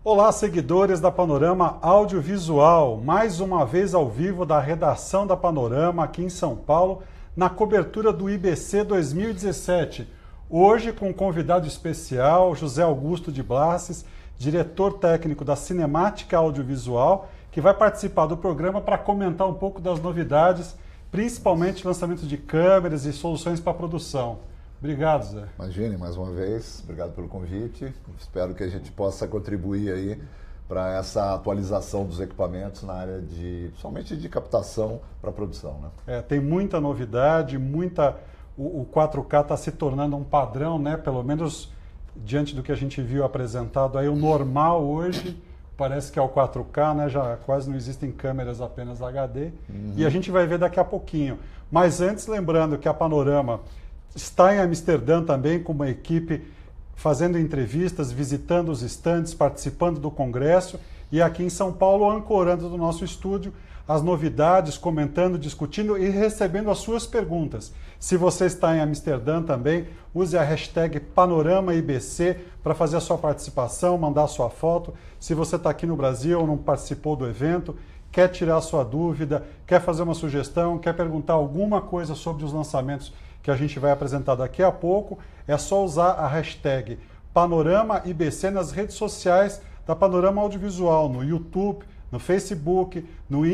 Olá, seguidores da Panorama Audiovisual, mais uma vez ao vivo da redação da Panorama aqui em São Paulo, na cobertura do IBC 2017. Hoje com um convidado especial, José Augusto de Blasses, diretor técnico da Cinemática Audiovisual, que vai participar do programa para comentar um pouco das novidades, principalmente lançamento de câmeras e soluções para produção. Obrigado, Zé. Imagine, mais uma vez, obrigado pelo convite. Espero que a gente possa contribuir aí para essa atualização dos equipamentos na área somente de captação para produção, né? Tem muita novidade, o 4K está se tornando um padrão, né? Pelo menos diante do que a gente viu apresentado aí, o normal hoje parece que é o 4K, né? Já quase não existem câmeras apenas HD. E a gente vai ver daqui a pouquinho. Mas antes, lembrando que a Panorama está em Amsterdã também com uma equipe fazendo entrevistas, visitando os estandes, participando do congresso e aqui em São Paulo ancorando do nosso estúdio as novidades, comentando, discutindo e recebendo as suas perguntas. Se você está em Amsterdã também, use a hashtag PanoramaIBC para fazer a sua participação, mandar a sua foto. Se você está aqui no Brasil ou não participou do evento, quer tirar a sua dúvida, quer fazer uma sugestão, quer perguntar alguma coisa sobre os lançamentos que a gente vai apresentar daqui a pouco, é só usar a hashtag PanoramaIBC nas redes sociais da Panorama Audiovisual, no YouTube, no Facebook, no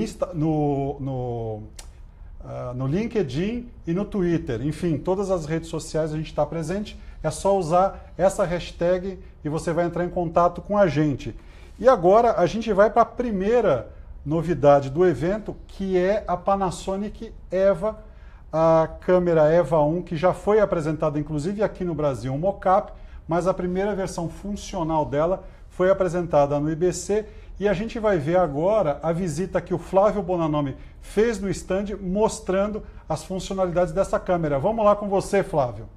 LinkedIn e no Twitter. Enfim, todas as redes sociais a gente está presente, é só usar essa hashtag e você vai entrar em contato com a gente. E agora a gente vai para a primeira novidade do evento, que é a Panasonic EVA, a câmera EVA 1, que já foi apresentada inclusive aqui no Brasil, um mockup, mas a primeira versão funcional dela foi apresentada no IBC e a gente vai ver agora a visita que o Flávio Bonanomi fez no stand mostrando as funcionalidades dessa câmera. Vamos lá com você, Flávio.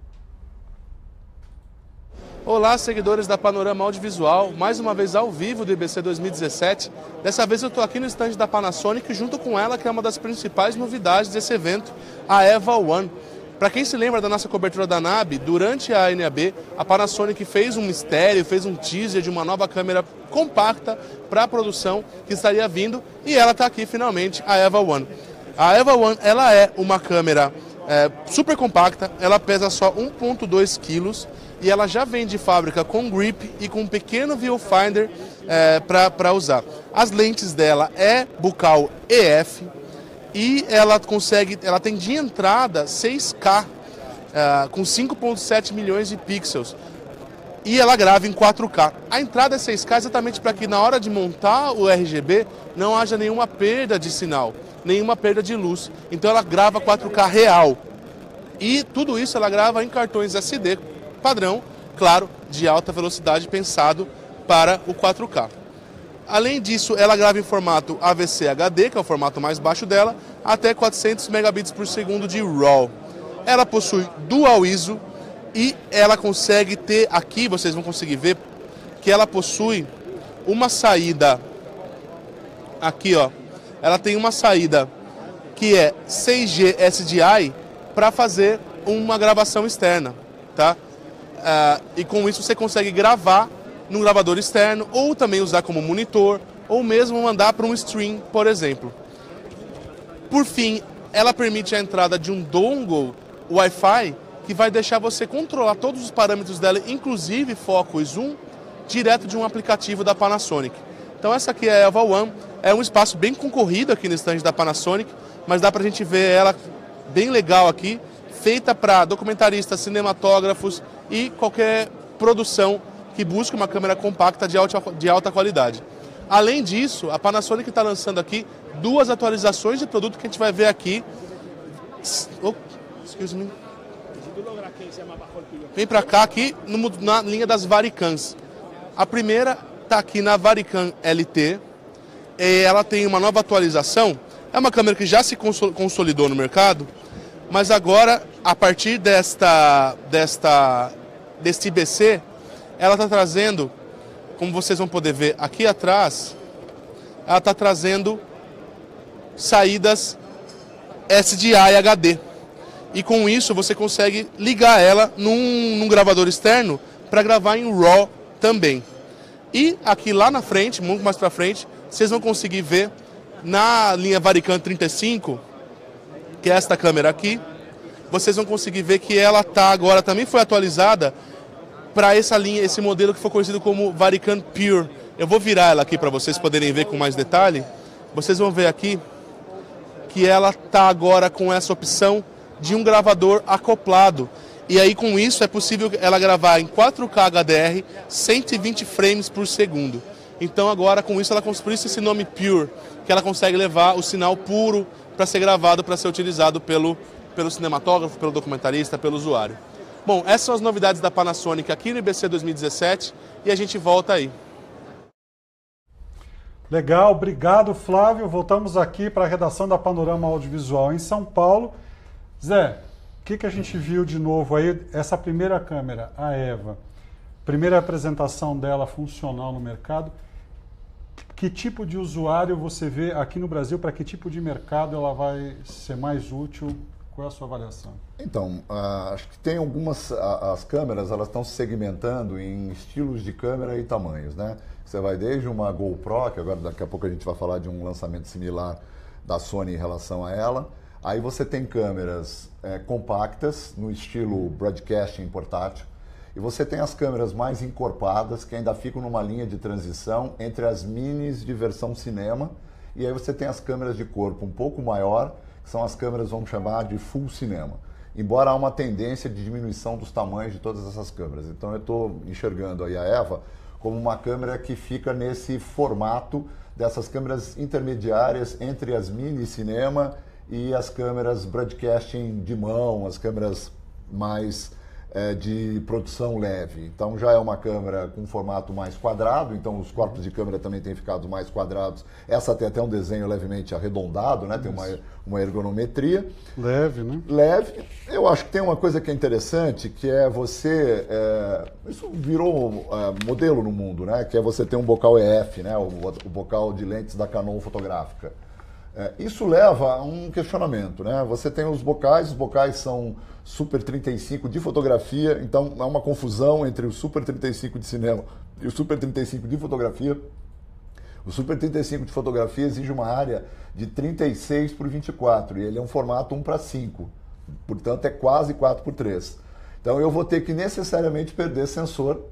Olá, seguidores da Panorama Audiovisual, mais uma vez ao vivo do IBC 2017. Dessa vez eu estou aqui no stand da Panasonic, junto com ela, que é uma das principais novidades desse evento, a EVA 1. Para quem se lembra da nossa cobertura da NAB, durante a NAB, a Panasonic fez um mistério, fez um teaser de uma nova câmera compacta para a produção que estaria vindo, e ela está aqui finalmente, a EVA 1. A EVA 1 ela é uma câmera super compacta, ela pesa só 1,2 kg, e ela já vem de fábrica com grip e com um pequeno viewfinder para usar. As lentes dela é bucal EF e ela tem de entrada 6K com 5,7 milhões de pixels e ela grava em 4K. A entrada é 6K exatamente para que na hora de montar o RGB não haja nenhuma perda de sinal, nenhuma perda de luz. Então ela grava 4K real e tudo isso ela grava em cartões SD padrão, claro, de alta velocidade, pensado para o 4K. Além disso, ela grava em formato AVC HD, que é o formato mais baixo dela, até 400 megabits por segundo de RAW. Ela possui Dual ISO e ela consegue ter, aqui vocês vão conseguir ver, que ela possui uma saída, aqui ó, ela tem uma saída que é 6G SDI para fazer uma gravação externa, tá? E com isso você consegue gravar num gravador externo ou também usar como monitor ou mesmo mandar para um stream, por exemplo. Por fim, ela permite a entrada de um dongle Wi-Fi que vai deixar você controlar todos os parâmetros dela, inclusive foco e zoom, direto de um aplicativo da Panasonic. Então essa aqui é a EVA 1, é um espaço bem concorrido aqui no stand da Panasonic, mas dá para a gente ver ela bem legal aqui, feita para documentaristas, cinematógrafos e qualquer produção que busque uma câmera compacta de alta qualidade. Além disso, a Panasonic está lançando aqui duas atualizações de produto que a gente vai ver aqui. Excuse me. Vem para cá, aqui na linha das Varicams. A primeira está aqui na Varicam LT. Ela tem uma nova atualização. É uma câmera que já se consolidou no mercado, mas agora, a partir deste IBC, ela está trazendo, como vocês vão poder ver aqui atrás, ela está trazendo saídas SDI HD. E com isso você consegue ligar ela num gravador externo para gravar em RAW também. E aqui lá na frente, muito mais para frente, vocês vão conseguir ver na linha Varicam 35, que é esta câmera aqui, vocês vão conseguir ver que ela tá agora, também foi atualizada para essa linha, esse modelo que foi conhecido como Varicam Pure. Eu vou virar ela aqui para vocês poderem ver com mais detalhe. Vocês vão ver aqui que ela tá agora com essa opção de um gravador acoplado. E aí com isso é possível ela gravar em 4K HDR 120 frames por segundo. Então agora com isso, por isso esse nome Pure, que ela consegue levar o sinal puro para ser gravado, para ser utilizado pelo cinematógrafo, pelo documentarista, pelo usuário. Bom, essas são as novidades da Panasonic aqui no IBC 2017 e a gente volta aí. Legal, obrigado Flávio. Voltamos aqui para a redação da Panorama Audiovisual em São Paulo. Zé, o que a gente viu de novo aí? Essa primeira câmera, a EVA, primeira apresentação dela funcional no mercado. Que tipo de usuário você vê aqui no Brasil? Para que tipo de mercado ela vai ser mais útil? Qual é a sua avaliação? Então, acho que tem algumas... As câmeras, elas estão se segmentando em estilos de câmera e tamanhos, né? Você vai desde uma GoPro, que agora daqui a pouco a gente vai falar de um lançamento similar da Sony em relação a ela. Aí você tem câmeras compactas, no estilo broadcasting portátil. E você tem as câmeras mais encorpadas, que ainda ficam numa linha de transição entre as minis de versão cinema. E aí você tem as câmeras de corpo um pouco maior, que são as câmeras, vamos chamar, de full cinema. Embora há uma tendência de diminuição dos tamanhos de todas essas câmeras. Então eu estou enxergando aí a EVA como uma câmera que fica nesse formato dessas câmeras intermediárias entre as mini cinema e as câmeras broadcasting de mão, as câmeras mais de produção leve. Então já é uma câmera com um formato mais quadrado, então os corpos de câmera também têm ficado mais quadrados. Essa tem até um desenho levemente arredondado, né? Tem uma ergonometria. Leve, né? Leve. Eu acho que tem uma coisa que é interessante, que é você... isso virou modelo no mundo, né? Que é você ter um bocal EF, né? O bocal de lentes da Canon fotográfica. Isso leva a um questionamento, né? Você tem os bocais são Super 35 de fotografia, então há uma confusão entre o Super 35 de cinema e o Super 35 de fotografia. O Super 35 de fotografia exige uma área de 36 por 24 e ele é um formato 1:5, portanto é quase 4:3. Então eu vou ter que necessariamente perder sensor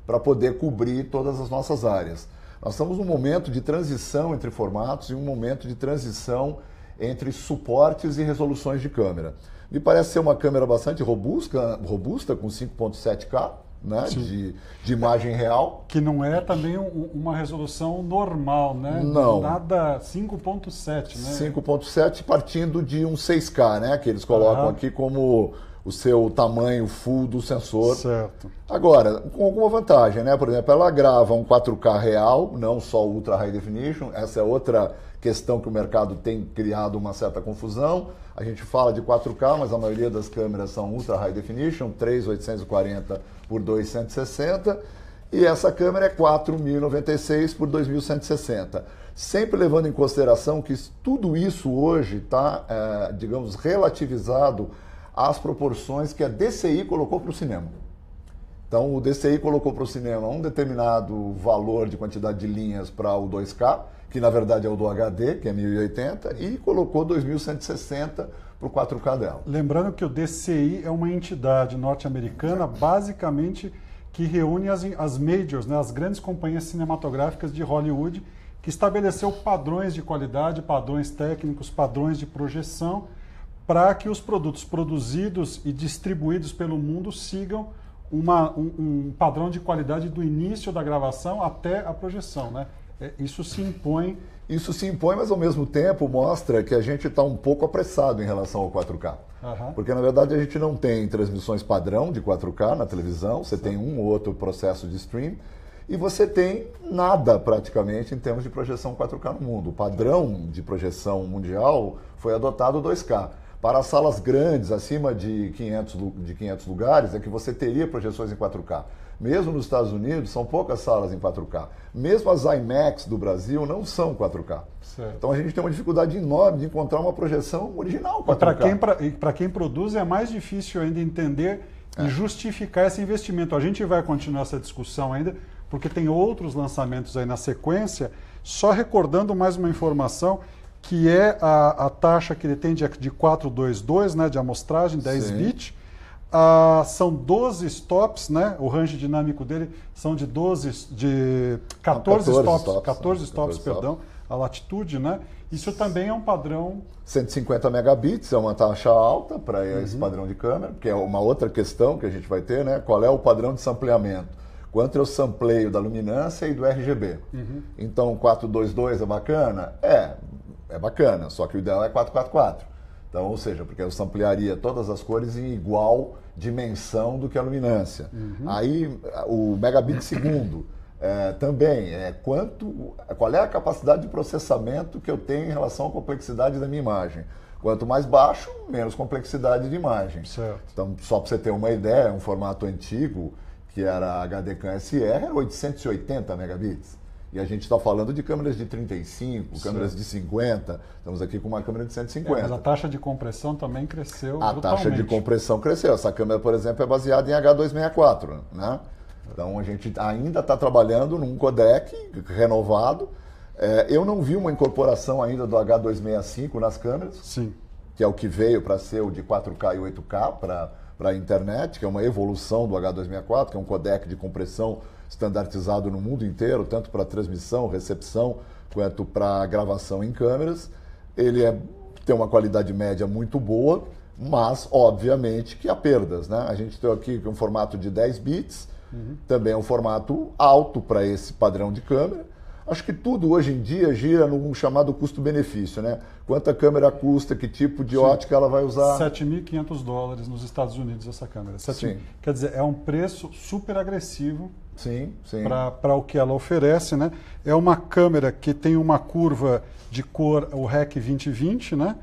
para poder cobrir todas as nossas áreas. Nós estamos num momento de transição entre formatos e um momento de transição entre suportes e resoluções de câmera. Me parece ser uma câmera bastante robusta com 5.7K, né, de imagem real. Que não é também uma resolução normal, né? Não. Nada 5.7, né? 5.7 partindo de um 6K, né, que eles colocam aqui como o seu tamanho full do sensor. Certo. Agora, com alguma vantagem, né? Por exemplo, ela grava um 4K real, não só Ultra High Definition. Essa é outra questão que o mercado tem criado uma certa confusão. A gente fala de 4K, mas a maioria das câmeras são Ultra High Definition, 3840 por 2160. E essa câmera é 4096 por 2160. Sempre levando em consideração que tudo isso hoje está, digamos, relativizado às proporções que a DCI colocou para o cinema. Então, o DCI colocou para o cinema um determinado valor de quantidade de linhas para o 2K, que na verdade é o do HD, que é 1080, e colocou 2160 para o 4K dela. Lembrando que o DCI é uma entidade norte-americana, basicamente, que reúne as majors, né, as grandes companhias cinematográficas de Hollywood, que estabeleceu padrões de qualidade, padrões técnicos, padrões de projeção, para que os produtos produzidos e distribuídos pelo mundo sigam um padrão de qualidade do início da gravação até a projeção, né? Isso se impõe. Isso se impõe, mas ao mesmo tempo mostra que a gente está um pouco apressado em relação ao 4K. Porque na verdade a gente não tem transmissões padrão de 4K na televisão, você tem um ou outro processo de stream, e você tem nada praticamente em termos de projeção 4K no mundo. O padrão de projeção mundial foi adotado 2K. Para as salas grandes, acima de 500 lugares, é que você teria projeções em 4K. Mesmo nos Estados Unidos, são poucas salas em 4K. Mesmo as IMAX do Brasil não são 4K. Certo. Então a gente tem uma dificuldade enorme de encontrar uma projeção original 4K. Para quem produz é mais difícil ainda entender e justificar esse investimento. A gente vai continuar essa discussão ainda, porque tem outros lançamentos aí na sequência. Só recordando mais uma informação, que é a taxa que ele tem de 422, né, de amostragem, 10 bits. São 12 stops, né? O range dinâmico dele são de 14 stops, perdão, a latitude, né? Isso também é um padrão... 150 megabits é uma taxa alta para esse padrão de câmera, que é uma outra questão que a gente vai ter, né? Qual é o padrão de sampleamento? Quanto eu sampleio da luminância e do RGB? Então, 422 é bacana? É bacana, só que o ideal é 444. Então, ou seja, porque eu samplearia todas as cores em igual dimensão do que a luminância. Aí, o megabit segundo também qual é a capacidade de processamento que eu tenho em relação à complexidade da minha imagem. Quanto mais baixo, menos complexidade de imagem. Certo. Então, só para você ter uma ideia, um formato antigo, que era HDCAM SR, era 880 megabits. E a gente está falando de câmeras de 35, câmeras de 50, estamos aqui com uma câmera de 150. Mas a taxa de compressão também cresceu brutalmente. A taxa de compressão cresceu. Essa câmera, por exemplo, é baseada em H264, né? Então a gente ainda está trabalhando num codec renovado. Eu não vi uma incorporação ainda do H265 nas câmeras, Sim. que é o que veio para ser o de 4K e 8K para a internet, que é uma evolução do H264, que é um codec de compressão estandartizado no mundo inteiro, tanto para transmissão, recepção, quanto para gravação em câmeras. Ele tem uma qualidade média muito boa, mas, obviamente, que há perdas, né? A gente tem aqui um formato de 10 bits, também é um formato alto para esse padrão de câmera. Acho que tudo hoje em dia gira no chamado custo-benefício, né? Quanto a câmera custa, que tipo de ótica ela vai usar. $7.500 nos Estados Unidos essa câmera. Sim. Quer dizer, é um preço super agressivo para o que ela oferece, né? É uma câmera que tem uma curva de cor, o REC 2020, né?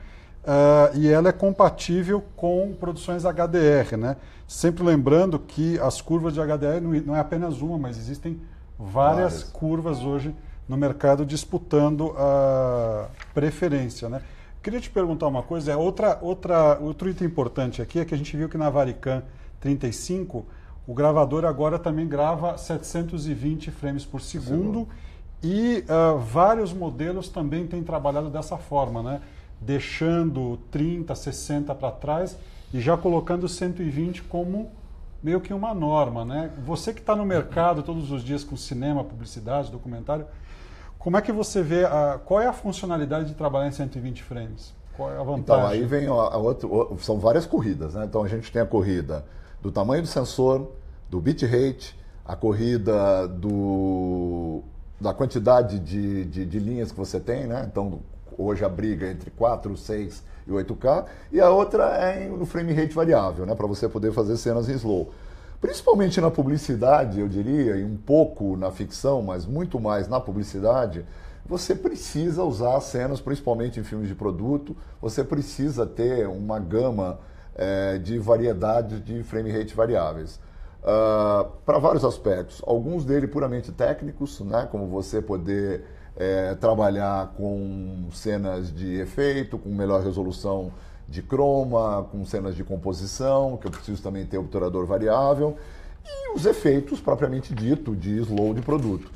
E ela é compatível com produções HDR, né? Sempre lembrando que as curvas de HDR não é apenas uma, mas existem várias curvas hoje no mercado disputando a preferência, né? Queria te perguntar uma coisa, outro item importante aqui é que a gente viu que na Varicam 35 o gravador agora também grava 720 frames por segundo e vários modelos também têm trabalhado dessa forma, né? Deixando 30, 60 para trás e já colocando 120 como meio que uma norma, né? Você que está no mercado todos os dias com cinema, publicidade, documentário, como é que você vê, qual é a funcionalidade de trabalhar em 120 frames? Qual é a vantagem? Então, aí vem são várias corridas, né? Então, a gente tem a corrida do tamanho do sensor, do bitrate, a corrida da quantidade de linhas que você tem, né? Então, hoje a briga entre 4, 6 e 8K, e a outra é no frame rate variável, né? Para você poder fazer cenas em slow. Principalmente na publicidade, eu diria, e um pouco na ficção, mas muito mais na publicidade, você precisa usar cenas, principalmente em filmes de produto, você precisa ter uma gama de variedade de frame rate variáveis. Para vários aspectos, alguns deles puramente técnicos, né? Como você poder trabalhar com cenas de efeito, com melhor resolução de croma, com cenas de composição, que eu preciso também ter obturador variável, e os efeitos propriamente dito de slow de produto.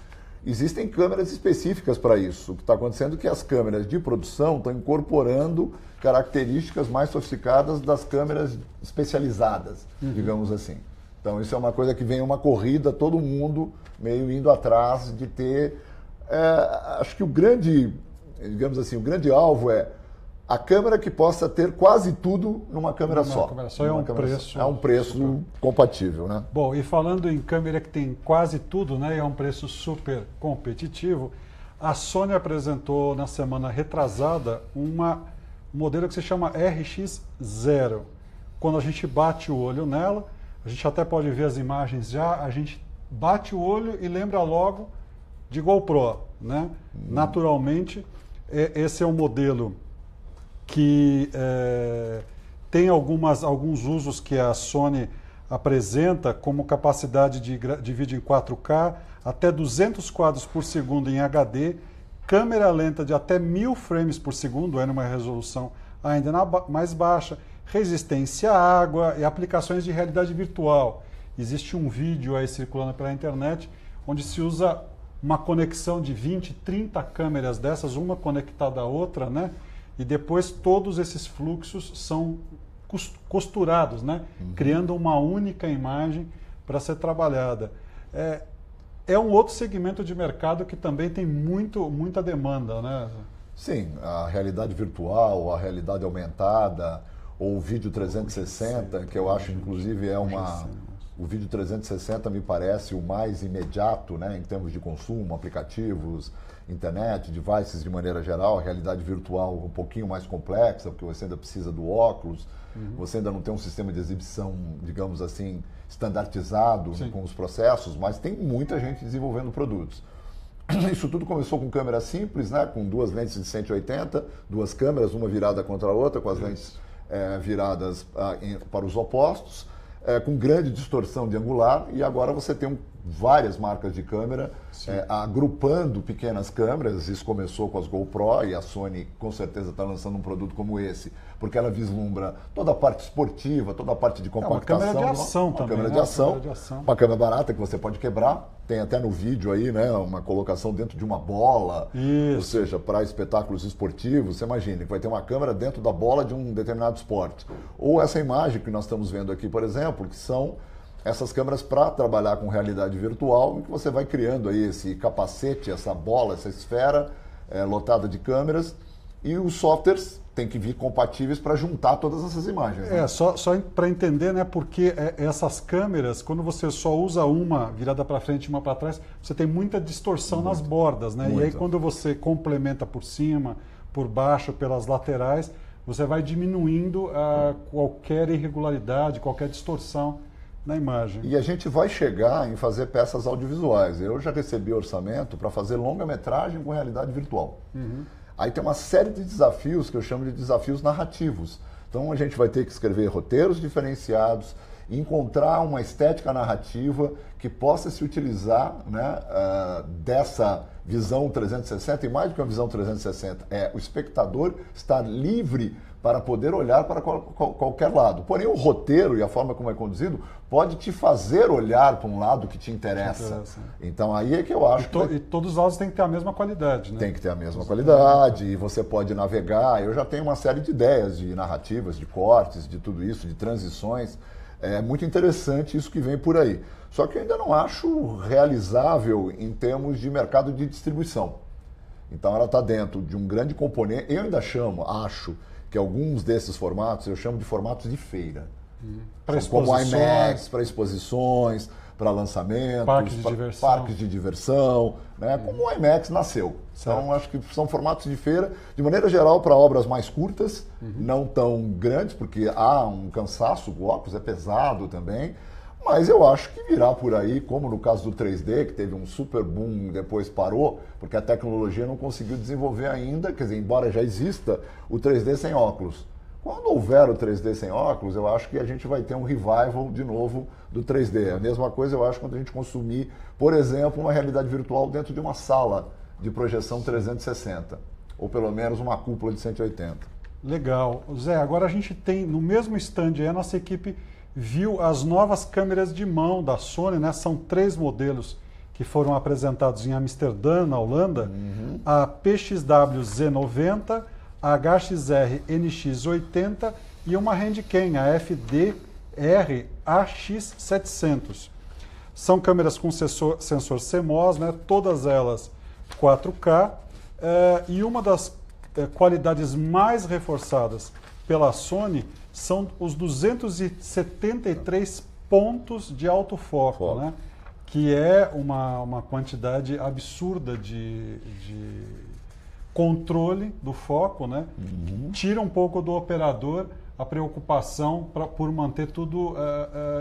Existem câmeras específicas para isso. O que está acontecendo é que as câmeras de produção estão incorporando características mais sofisticadas das câmeras especializadas, digamos assim. Então isso é uma coisa que vem uma corrida, todo mundo meio indo atrás de ter... acho que o grande, digamos assim, o grande alvo é a câmera que possa ter quase tudo numa câmera só. É um preço compatível, né? Bom, e falando em câmera que tem quase tudo, né, e é um preço super competitivo, a Sony apresentou na semana retrasada um modelo que se chama RX0. Quando a gente bate o olho nela, a gente até pode ver as imagens já, a gente bate o olho e lembra logo de GoPro, né? Naturalmente, esse é um modelo que tem alguns usos que a Sony apresenta, como capacidade de vídeo em 4K, até 200 quadros por segundo em HD, câmera lenta de até 1000 frames por segundo, numa resolução ainda mais baixa, resistência à água e aplicações de realidade virtual. Existe um vídeo aí circulando pela internet onde se usa uma conexão de 20, 30 câmeras dessas, uma conectada à outra, né? E depois todos esses fluxos são costurados, né? Criando uma única imagem para ser trabalhada. É um outro segmento de mercado que também tem muita demanda, né? Sim, a realidade virtual, a realidade aumentada, ou o vídeo 360, que eu acho inclusive o vídeo 360 me parece o mais imediato, né, em termos de consumo, aplicativos, internet, devices de maneira geral. A realidade virtual um pouquinho mais complexa, porque você ainda precisa do óculos, você ainda não tem um sistema de exibição, digamos assim, standardizado com os processos, mas tem muita gente desenvolvendo produtos. Isso tudo começou com câmeras simples, né, com duas lentes de 180, duas câmeras, uma virada contra a outra, com as lentes viradas para os opostos, com grande distorção de angular, e agora você tem várias marcas de câmera agrupando pequenas câmeras. Isso começou com as GoPro, e a Sony com certeza está lançando um produto como esse, porque ela vislumbra toda a parte esportiva, toda a parte de compactação. Uma câmera de ação também. Câmera de ação, uma câmera barata que você pode quebrar. Tem até no vídeo aí, né, uma colocação dentro de uma bola, ou seja, para espetáculos esportivos. Você imagina que vai ter uma câmera dentro da bola de um determinado esporte. Ou essa imagem que nós estamos vendo aqui, por exemplo, que são essas câmeras para trabalhar com realidade virtual, em que você vai criando aí esse capacete, essa bola, essa esfera lotada de câmeras, e os softwares têm que vir compatíveis para juntar todas essas imagens. Né? Só para entender, né, porque essas câmeras, quando você só usa uma virada para frente e uma para trás, você tem muita distorção nas bordas, né? E aí quando você complementa por cima, por baixo, pelas laterais, você vai diminuindo qualquer irregularidade, qualquer distorção na imagem. E a gente vai chegar em fazer peças audiovisuais. Eu já recebi orçamento para fazer longa-metragem com realidade virtual. Aí tem uma série de desafios que eu chamo de desafios narrativos. Então a gente vai ter que escrever roteiros diferenciados, encontrar uma estética narrativa que possa se utilizar, né, dessa visão 360, e mais do que uma visão 360, o espectador estar livre para poder olhar para qualquer lado. Porém, o roteiro e a forma como é conduzido pode te fazer olhar para um lado que te interessa. Então, aí é que eu acho E todos os lados têm que ter a mesma qualidade, né? Tem que ter a mesma qualidade, e você pode navegar. Eu já tenho uma série de ideias de narrativas, de cortes, de tudo isso, de transições. É muito interessante isso que vem por aí. Só que eu ainda não acho realizável em termos de mercado de distribuição. Então, ela está dentro de um grande componente. Eu ainda acho que alguns desses formatos, eu chamo de formatos de feira. Como IMAX, para exposições, para lançamentos, parques de diversão, né? Como o IMAX nasceu. Então, acho que são formatos de feira, de maneira geral, para obras mais curtas, não tão grandes, porque há um cansaço, o óculos é pesado também, mas eu acho que virá por aí, como no caso do 3D, que teve um super boom e depois parou, porque a tecnologia não conseguiu desenvolver ainda, quer dizer, embora já exista o 3D sem óculos. Quando houver o 3D sem óculos, eu acho que a gente vai ter um revival de novo do 3D. A mesma coisa eu acho quando a gente consumir, por exemplo, uma realidade virtual dentro de uma sala de projeção 360, ou pelo menos uma cúpula de 180. Legal. Zé, agora a gente tem, no mesmo stand aí, a nossa equipe viu as novas câmeras de mão da Sony, né? São 3 modelos que foram apresentados em Amsterdã, na Holanda. A PXW Z90, a HXR NX80 e uma Handicam, a FDR AX700. São câmeras com sensor CMOS, né? Todas elas 4K, e uma das qualidades mais reforçadas pela Sony são os 273 pontos de autofoco, né? Que é uma quantidade absurda de controle do foco, né? Tira um pouco do operador a preocupação por manter tudo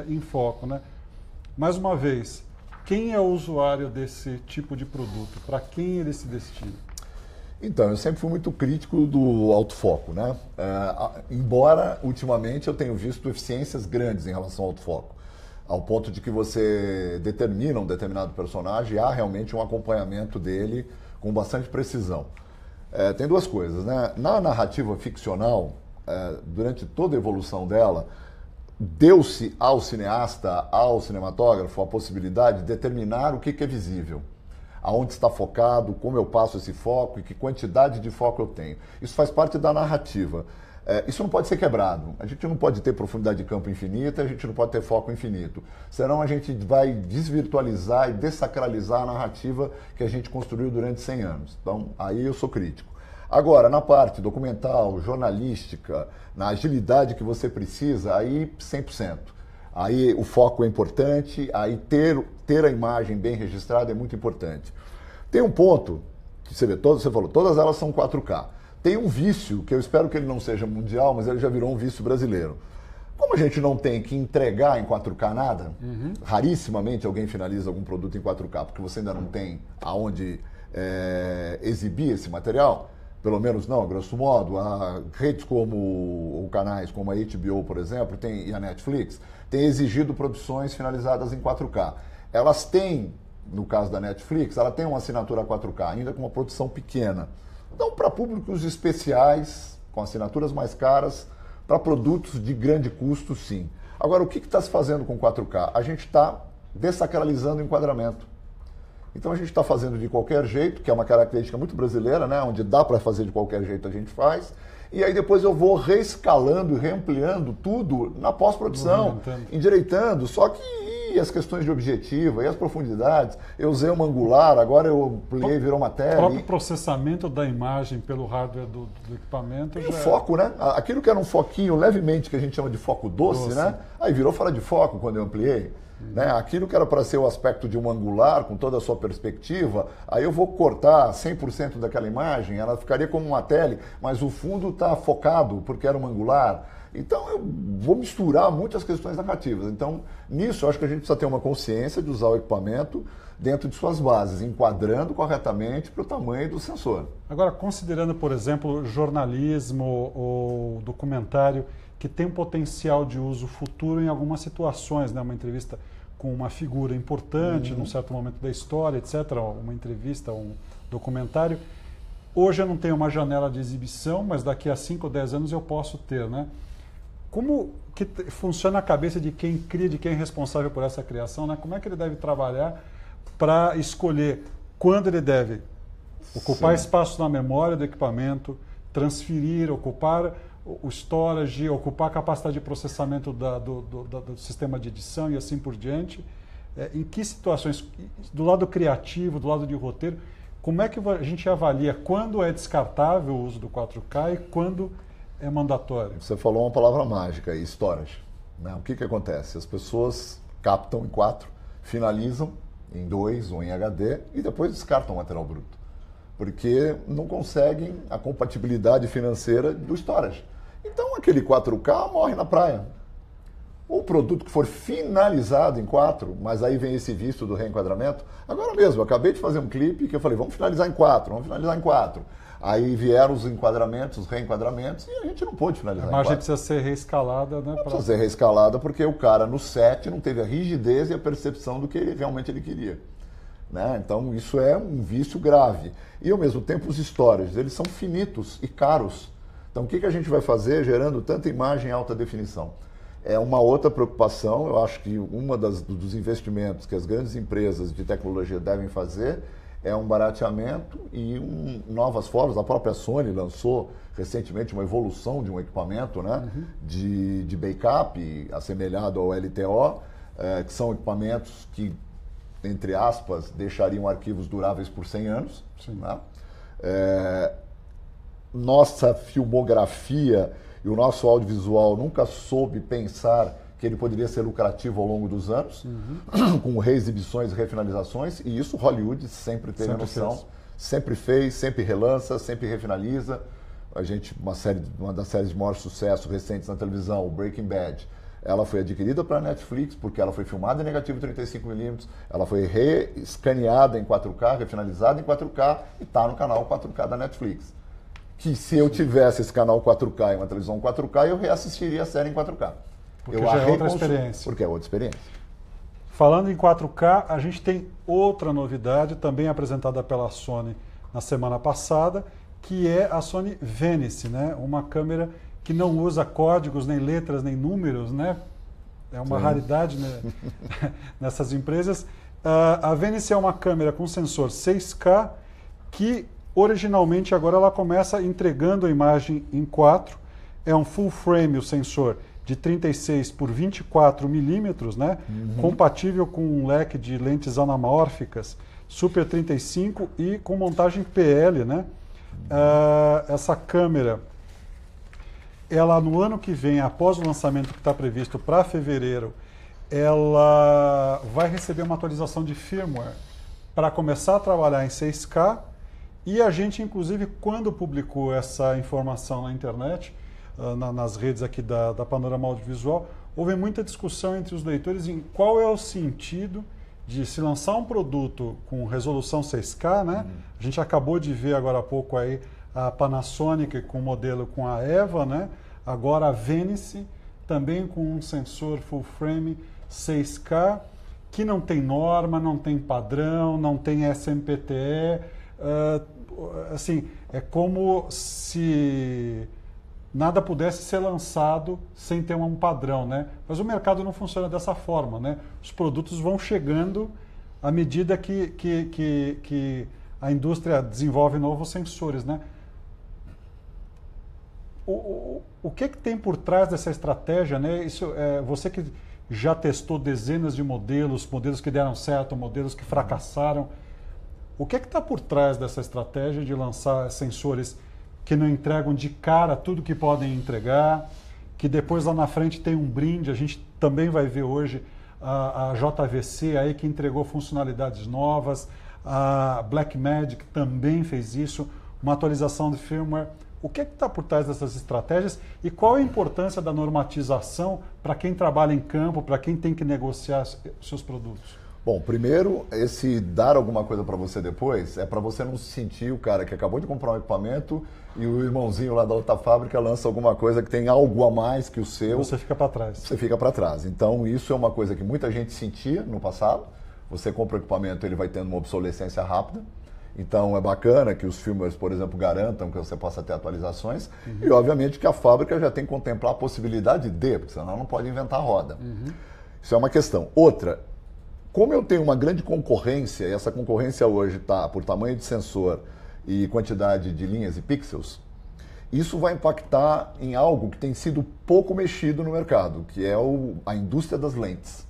em foco, né? Mais uma vez, quem é o usuário desse tipo de produto? Para quem ele se destina? Então, eu sempre fui muito crítico do autofoco, né? Embora, ultimamente, eu tenho visto eficiências grandes em relação ao autofoco, ao ponto de que você determina um determinado personagem e há realmente um acompanhamento dele com bastante precisão. Tem duas coisas, né? Na narrativa ficcional, durante toda a evolução dela, deu-se ao cineasta, ao cinematógrafo, a possibilidade de determinar o que é visível, aonde está focado, como eu passo esse foco e que quantidade de foco eu tenho. Isso faz parte da narrativa. Isso não pode ser quebrado. A gente não pode ter profundidade de campo infinita, a gente não pode ter foco infinito. Senão a gente vai desvirtualizar e dessacralizar a narrativa que a gente construiu durante 100 anos. Então, aí eu sou crítico. Agora, na parte documental, jornalística, na agilidade que você precisa, aí 100%. Aí o foco é importante, aí ter a imagem bem registrada é muito importante. Tem um ponto, que você vê, você falou, todas elas são 4K. Tem um vício, que eu espero que ele não seja mundial, mas ele já virou um vício brasileiro. Como a gente não tem que entregar em 4K nada, rarissimamente alguém finaliza algum produto em 4K, porque você ainda não tem aonde exibir esse material, pelo menos não, a grosso modo, redes ou canais como a HBO, por exemplo, e a Netflix, têm exigido produções finalizadas em 4K. Elas têm, no caso da Netflix, ela tem uma assinatura 4K, ainda com uma produção pequena. Então, para públicos especiais, com assinaturas mais caras, para produtos de grande custo, sim. Agora, o que está se fazendo com 4K? A gente está dessacralizando o enquadramento. Então, a gente está fazendo de qualquer jeito, que é uma característica muito brasileira, né? Onde dá para fazer de qualquer jeito, a gente faz. E aí depois eu vou reescalando e reampliando tudo na pós-produção, endireitando. Só que as questões de objetivo e as profundidades, eu usei uma angular, agora eu ampliei, virou uma tela. O próprio processamento da imagem pelo hardware do equipamento. E o foco, né? Aquilo que era um foquinho levemente, que a gente chama de foco doce, né? Aí virou fora de foco quando eu ampliei. Né? Aquilo que era para ser o aspecto de um angular, com toda a sua perspectiva, aí eu vou cortar 100% daquela imagem, ela ficaria como uma tele, mas o fundo está focado porque era um angular. Então eu vou misturar muitas questões narrativas. Então, nisso eu acho que a gente precisa ter uma consciência de usar o equipamento dentro de suas bases, enquadrando corretamente para o tamanho do sensor. Agora, considerando, por exemplo, jornalismo ou documentário que tem um potencial de uso futuro em algumas situações, né? Uma entrevista com uma figura importante num certo momento da história, etc., uma entrevista, um documentário. Hoje eu não tenho uma janela de exibição, mas daqui a 5 ou 10 anos eu posso ter, né? Como que funciona a cabeça de quem cria, de quem é responsável por essa criação, né? Como é que ele deve trabalhar para escolher quando ele deve ocupar espaço na memória do equipamento, transferir, ocupar o storage, ocupar a capacidade de processamento do sistema de edição e assim por diante. Em que situações, do lado criativo, do lado de roteiro, como é que a gente avalia quando é descartável o uso do 4K e quando é mandatório? Você falou uma palavra mágica, storage. Né? O que acontece? As pessoas captam em 4, finalizam em 2 ou em HD e depois descartam o material bruto. Porque não conseguem a compatibilidade financeira do storage. Então aquele 4K morre na praia. O produto que for finalizado em 4, mas aí vem esse vício do reenquadramento. Agora mesmo, eu acabei de fazer um clipe que eu falei, vamos finalizar em 4, vamos finalizar em 4. Aí vieram os enquadramentos, os reenquadramentos, e a gente não pôde finalizar em 4. A imagem precisa ser reescalada, né? Precisa ser reescalada porque o cara no set não teve a rigidez e a percepção do que realmente ele queria. Né? Então isso é um vício grave. E ao mesmo tempo os storages, eles são finitos e caros. Então o que a gente vai fazer gerando tanta imagem em alta definição? É uma outra preocupação, eu acho que dos investimentos que as grandes empresas de tecnologia devem fazer é um barateamento e novas formas. A própria Sony lançou recentemente uma evolução de um equipamento, né, de backup, assemelhado ao LTO, que são equipamentos que, entre aspas, deixariam arquivos duráveis por 100 anos. Né? Nossa filmografia e o nosso audiovisual nunca soube pensar que ele poderia ser lucrativo ao longo dos anos, com reexibições e refinalizações, e isso Hollywood sempre teve a noção, sempre fez, sempre relança, sempre refinaliza. Uma das séries de maior sucesso recentes na televisão, o Breaking Bad, ela foi adquirida para a Netflix porque ela foi filmada em negativo 35mm, ela foi reescaneada em 4K, refinalizada em 4K e está no canal 4K da Netflix. Que se eu tivesse esse canal 4K e uma televisão 4K, eu reassistiria a série em 4K. Porque já é outra experiência. Porque é outra experiência. Falando em 4K, a gente tem outra novidade, também apresentada pela Sony na semana passada, que é a Sony Venice, né? Uma câmera que não usa códigos, nem letras, nem números, né? é uma raridade, né? Nessas empresas. A Venice é uma câmera com sensor 6K que originalmente agora ela começa entregando a imagem em 4. É um full frame o sensor de 36 por 24 milímetros, né? Compatível com um leque de lentes anamórficas Super 35 e com montagem PL, né? Essa câmera, ela no ano que vem, após o lançamento que está previsto para fevereiro, ela vai receber uma atualização de firmware para começar a trabalhar em 6K. E a gente, inclusive, quando publicou essa informação na internet, nas redes aqui da Panorama Audiovisual, houve muita discussão entre os leitores em qual é o sentido de se lançar um produto com resolução 6K, né? A gente acabou de ver agora há pouco aí a Panasonic com o modelo com a EVA, né? Agora a Venice também com um sensor full frame 6K, que não tem norma, não tem padrão, não tem SMPTE. Assim, é como se nada pudesse ser lançado sem ter um padrão, né? Mas o mercado não funciona dessa forma, né? Os produtos vão chegando à medida que a indústria desenvolve novos sensores, né? O que tem por trás dessa estratégia, né? Isso, você que já testou dezenas de modelos que deram certo, modelos que fracassaram. O que está por trás dessa estratégia de lançar sensores que não entregam de cara tudo que podem entregar, que depois lá na frente tem um brinde? A gente também vai ver hoje a JVC aí que entregou funcionalidades novas, a Blackmagic também fez isso, uma atualização de firmware. O que está por trás dessas estratégias e qual a importância da normatização para quem trabalha em campo, para quem tem que negociar seus produtos? Bom, primeiro, esse dar alguma coisa para você depois é para você não se sentir o cara que acabou de comprar um equipamento e o irmãozinho lá da outra fábrica lança alguma coisa que tem algo a mais que o seu. Você fica para trás. Você fica para trás. Então, isso é uma coisa que muita gente sentia no passado. Você compra o equipamento, ele vai tendo uma obsolescência rápida. Então, é bacana que os firmwares, por exemplo, garantam que você possa ter atualizações. E, obviamente, que a fábrica já tem que contemplar a possibilidade de, porque senão não pode inventar a roda. Isso é uma questão. Outra, como eu tenho uma grande concorrência, e essa concorrência hoje está por tamanho de sensor e quantidade de linhas e pixels, isso vai impactar em algo que tem sido pouco mexido no mercado, que é a indústria das lentes.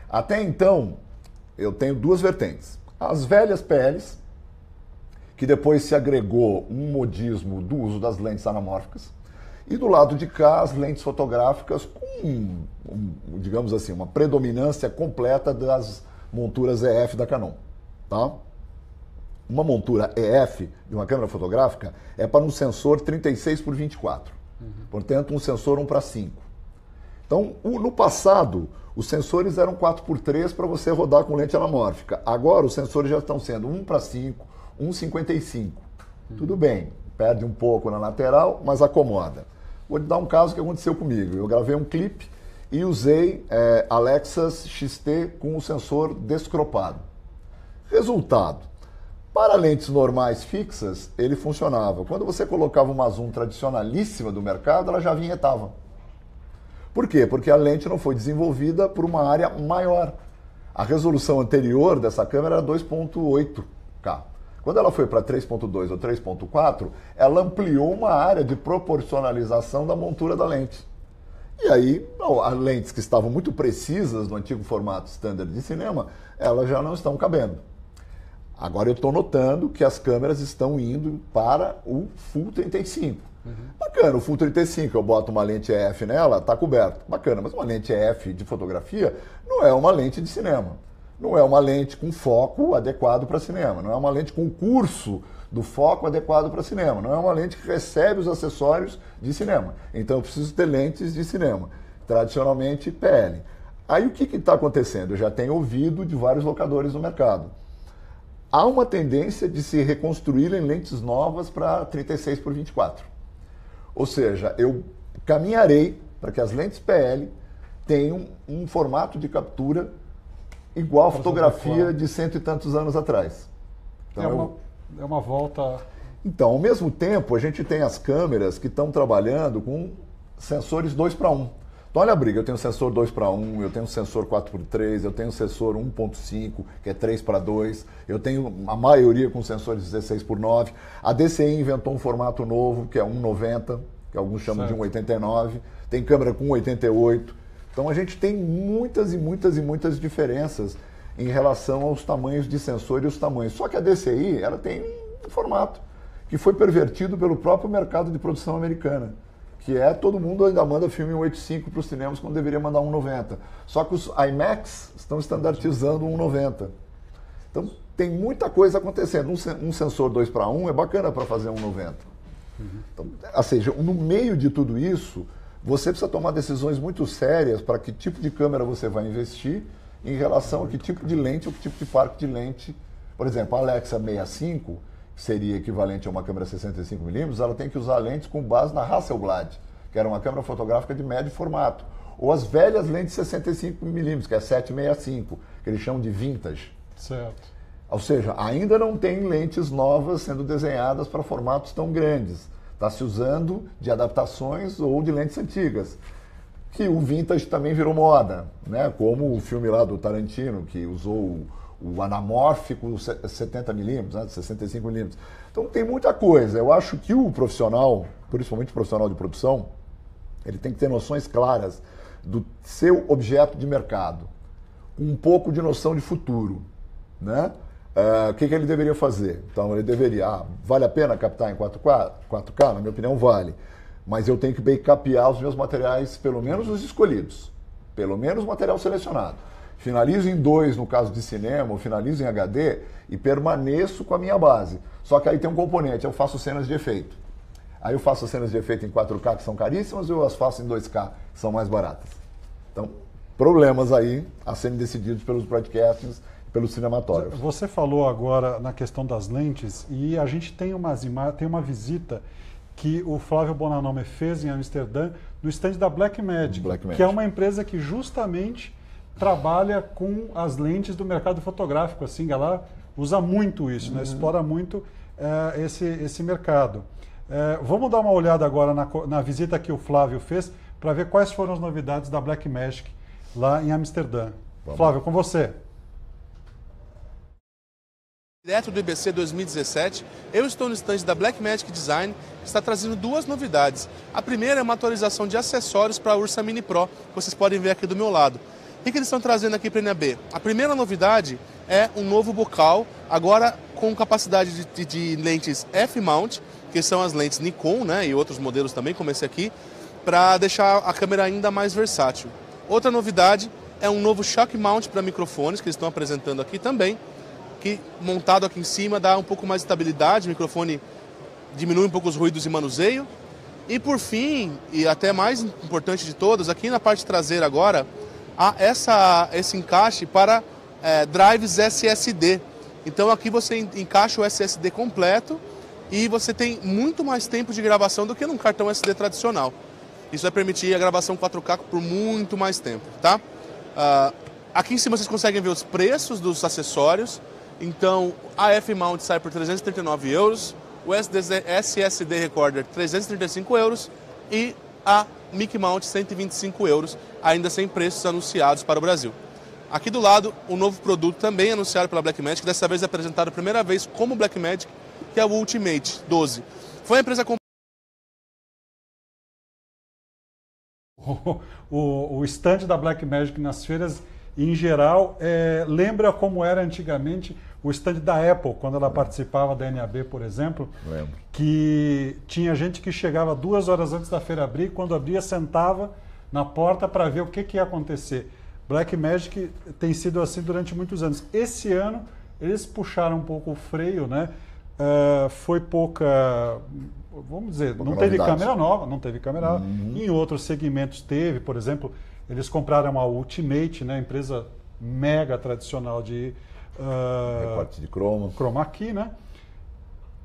Até então, eu tenho duas vertentes. As velhas PLs, que depois se agregou um modismo do uso das lentes anamórficas, e do lado de cá, as lentes fotográficas com, digamos assim, uma predominância completa das monturas EF da Canon. Tá? Uma montura EF de uma câmera fotográfica é para um sensor 36 por 24. Portanto, um sensor 1:5. Então, no passado, os sensores eram 4x3 para você rodar com lente anamórfica. Agora, os sensores já estão sendo 1:5, 1:55. Tudo bem, perde um pouco na lateral, mas acomoda. Vou te dar um caso que aconteceu comigo. Eu gravei um clipe e usei Alexas XT com o sensor descropado. Resultado, para lentes normais fixas, ele funcionava. Quando você colocava uma zoom tradicionalíssima do mercado, ela já vinhetava. Por quê? Porque a lente não foi desenvolvida por uma área maior. A resolução anterior dessa câmera era 2.8K. Quando ela foi para 3.2 ou 3.4, ela ampliou uma área de proporcionalização da montura da lente. E aí, as lentes que estavam muito precisas no antigo formato standard de cinema, elas já não estão cabendo. Agora eu estou notando que as câmeras estão indo para o Full 35. Bacana, o Full 35, eu boto uma lente EF nela, está coberto. Bacana, mas uma lente EF de fotografia não é uma lente de cinema. Não é uma lente com foco adequado para cinema, não é uma lente com curso do foco adequado para cinema, não é uma lente que recebe os acessórios de cinema. Então eu preciso ter lentes de cinema, tradicionalmente PL. Aí o que está acontecendo? Eu já tenho ouvido de vários locadores no mercado. Há uma tendência de se reconstruírem lentes novas para 36 por 24. Ou seja, eu caminharei para que as lentes PL tenham um formato de captura igual a fotografia de cento e tantos anos atrás. Então, é uma volta... Então, ao mesmo tempo, a gente tem as câmeras que estão trabalhando com sensores 2:1. Então olha a briga, eu tenho sensor 2:1, eu tenho sensor 4:3, eu tenho sensor 1.5, que é 3:2, eu tenho a maioria com sensores 16:9. A DCI inventou um formato novo, que é 1.90, que alguns chamam de 1.89, tem câmera com 1.88. Então a gente tem muitas e muitas diferenças em relação aos tamanhos de sensor e os tamanhos. Só que a DCI, ela tem um formato que foi pervertido pelo próprio mercado de produção americana, que é todo mundo ainda manda filme 1.85 para os cinemas quando deveria mandar 1.90. Só que os IMAX estão standardizando 1.90. Então tem muita coisa acontecendo. Um sensor 2:1 é bacana para fazer 1.90. Então, ou seja, no meio de tudo isso, você precisa tomar decisões muito sérias para que tipo de câmera você vai investir em relação a que tipo de lente ou que tipo de parque de lente. Por exemplo, a Alexa 65, que seria equivalente a uma câmera 65mm, ela tem que usar lentes com base na Hasselblad, que era uma câmera fotográfica de médio formato. Ou as velhas lentes 65mm, que é 765, que eles chamam de vintage. Certo. Ou seja, ainda não tem lentes novas sendo desenhadas para formatos tão grandes. Está se usando de adaptações ou de lentes antigas. Que o vintage também virou moda, né? Como o filme lá do Tarantino, que usou o anamórfico 70mm, né? 65mm. Então tem muita coisa. Eu acho que o profissional, principalmente o profissional de produção, ele tem que ter noções claras do seu objeto de mercado, um pouco de noção de futuro, né? O que ele deveria fazer? Então ele deveria, vale a pena captar em 4K? Na minha opinião vale, mas eu tenho que backupear os meus materiais, pelo menos os escolhidos, pelo menos o material selecionado. Finalizo em 2 no caso de cinema, ou finalizo em HD e permaneço com a minha base. Só que aí tem um componente, eu faço cenas de efeito. Aí eu faço cenas de efeito em 4K que são caríssimas, ou eu as faço em 2K que são mais baratas. Então, problemas aí a serem decididos pelos broadcastings, pelos cinematógrafos. Você falou agora na questão das lentes e a gente tem uma visita que o Flávio Bonanome fez em Amsterdã no stand da Blackmagic, que é uma empresa que justamente trabalha com as lentes do mercado fotográfico. Assim, ela usa muito isso, né? Explora muito esse mercado. Vamos dar uma olhada agora na visita que o Flávio fez para ver quais foram as novidades da Blackmagic lá em Amsterdã. Flávio, com você. Direto do IBC 2017, eu estou no stand da Blackmagic Design, que está trazendo duas novidades. A primeira é uma atualização de acessórios para a Ursa Mini Pro, que vocês podem ver aqui do meu lado. O que eles estão trazendo aqui para a NAB? A primeira novidade é um novo bocal, agora com capacidade de lentes F-mount, que são as lentes Nikon, né, e outros modelos também, como esse aqui, para deixar a câmera ainda mais versátil. Outra novidade é um novo shock mount para microfones, que eles estão apresentando aqui também, que montado aqui em cima dá um pouco mais de estabilidade, o microfone diminui um pouco os ruídos de manuseio. E por fim, e até mais importante de todos, aqui na parte traseira agora, há esse encaixe para drives SSD. Então aqui você encaixa o SSD completo e você tem muito mais tempo de gravação do que num cartão SD tradicional. Isso vai permitir a gravação 4K por muito mais tempo, tá? Aqui em cima vocês conseguem ver os preços dos acessórios. Então, a F-mount sai por 339 euros, o SSD Recorder 335 euros e a Mic Mount 125 euros, ainda sem preços anunciados para o Brasil. Aqui do lado, um novo produto também anunciado pela Blackmagic, dessa vez apresentado a primeira vez como Blackmagic, que é o Ultimate 12. Foi a empresa o stand da Blackmagic nas feiras, em geral, lembra como era antigamente o stand da Apple, quando ela participava da NAB, por exemplo. Lembro. Que tinha gente que chegava 2 horas antes da feira abrir, quando abria, sentava na porta para ver o que ia acontecer. Blackmagic tem sido assim durante muitos anos. Esse ano, eles puxaram um pouco o freio, né? Foi pouca... Vamos dizer, não teve câmera nova, não teve câmera. Em outros segmentos teve, por exemplo, eles compraram a Ultimate, né, empresa mega tradicional de recorte de chroma key, né?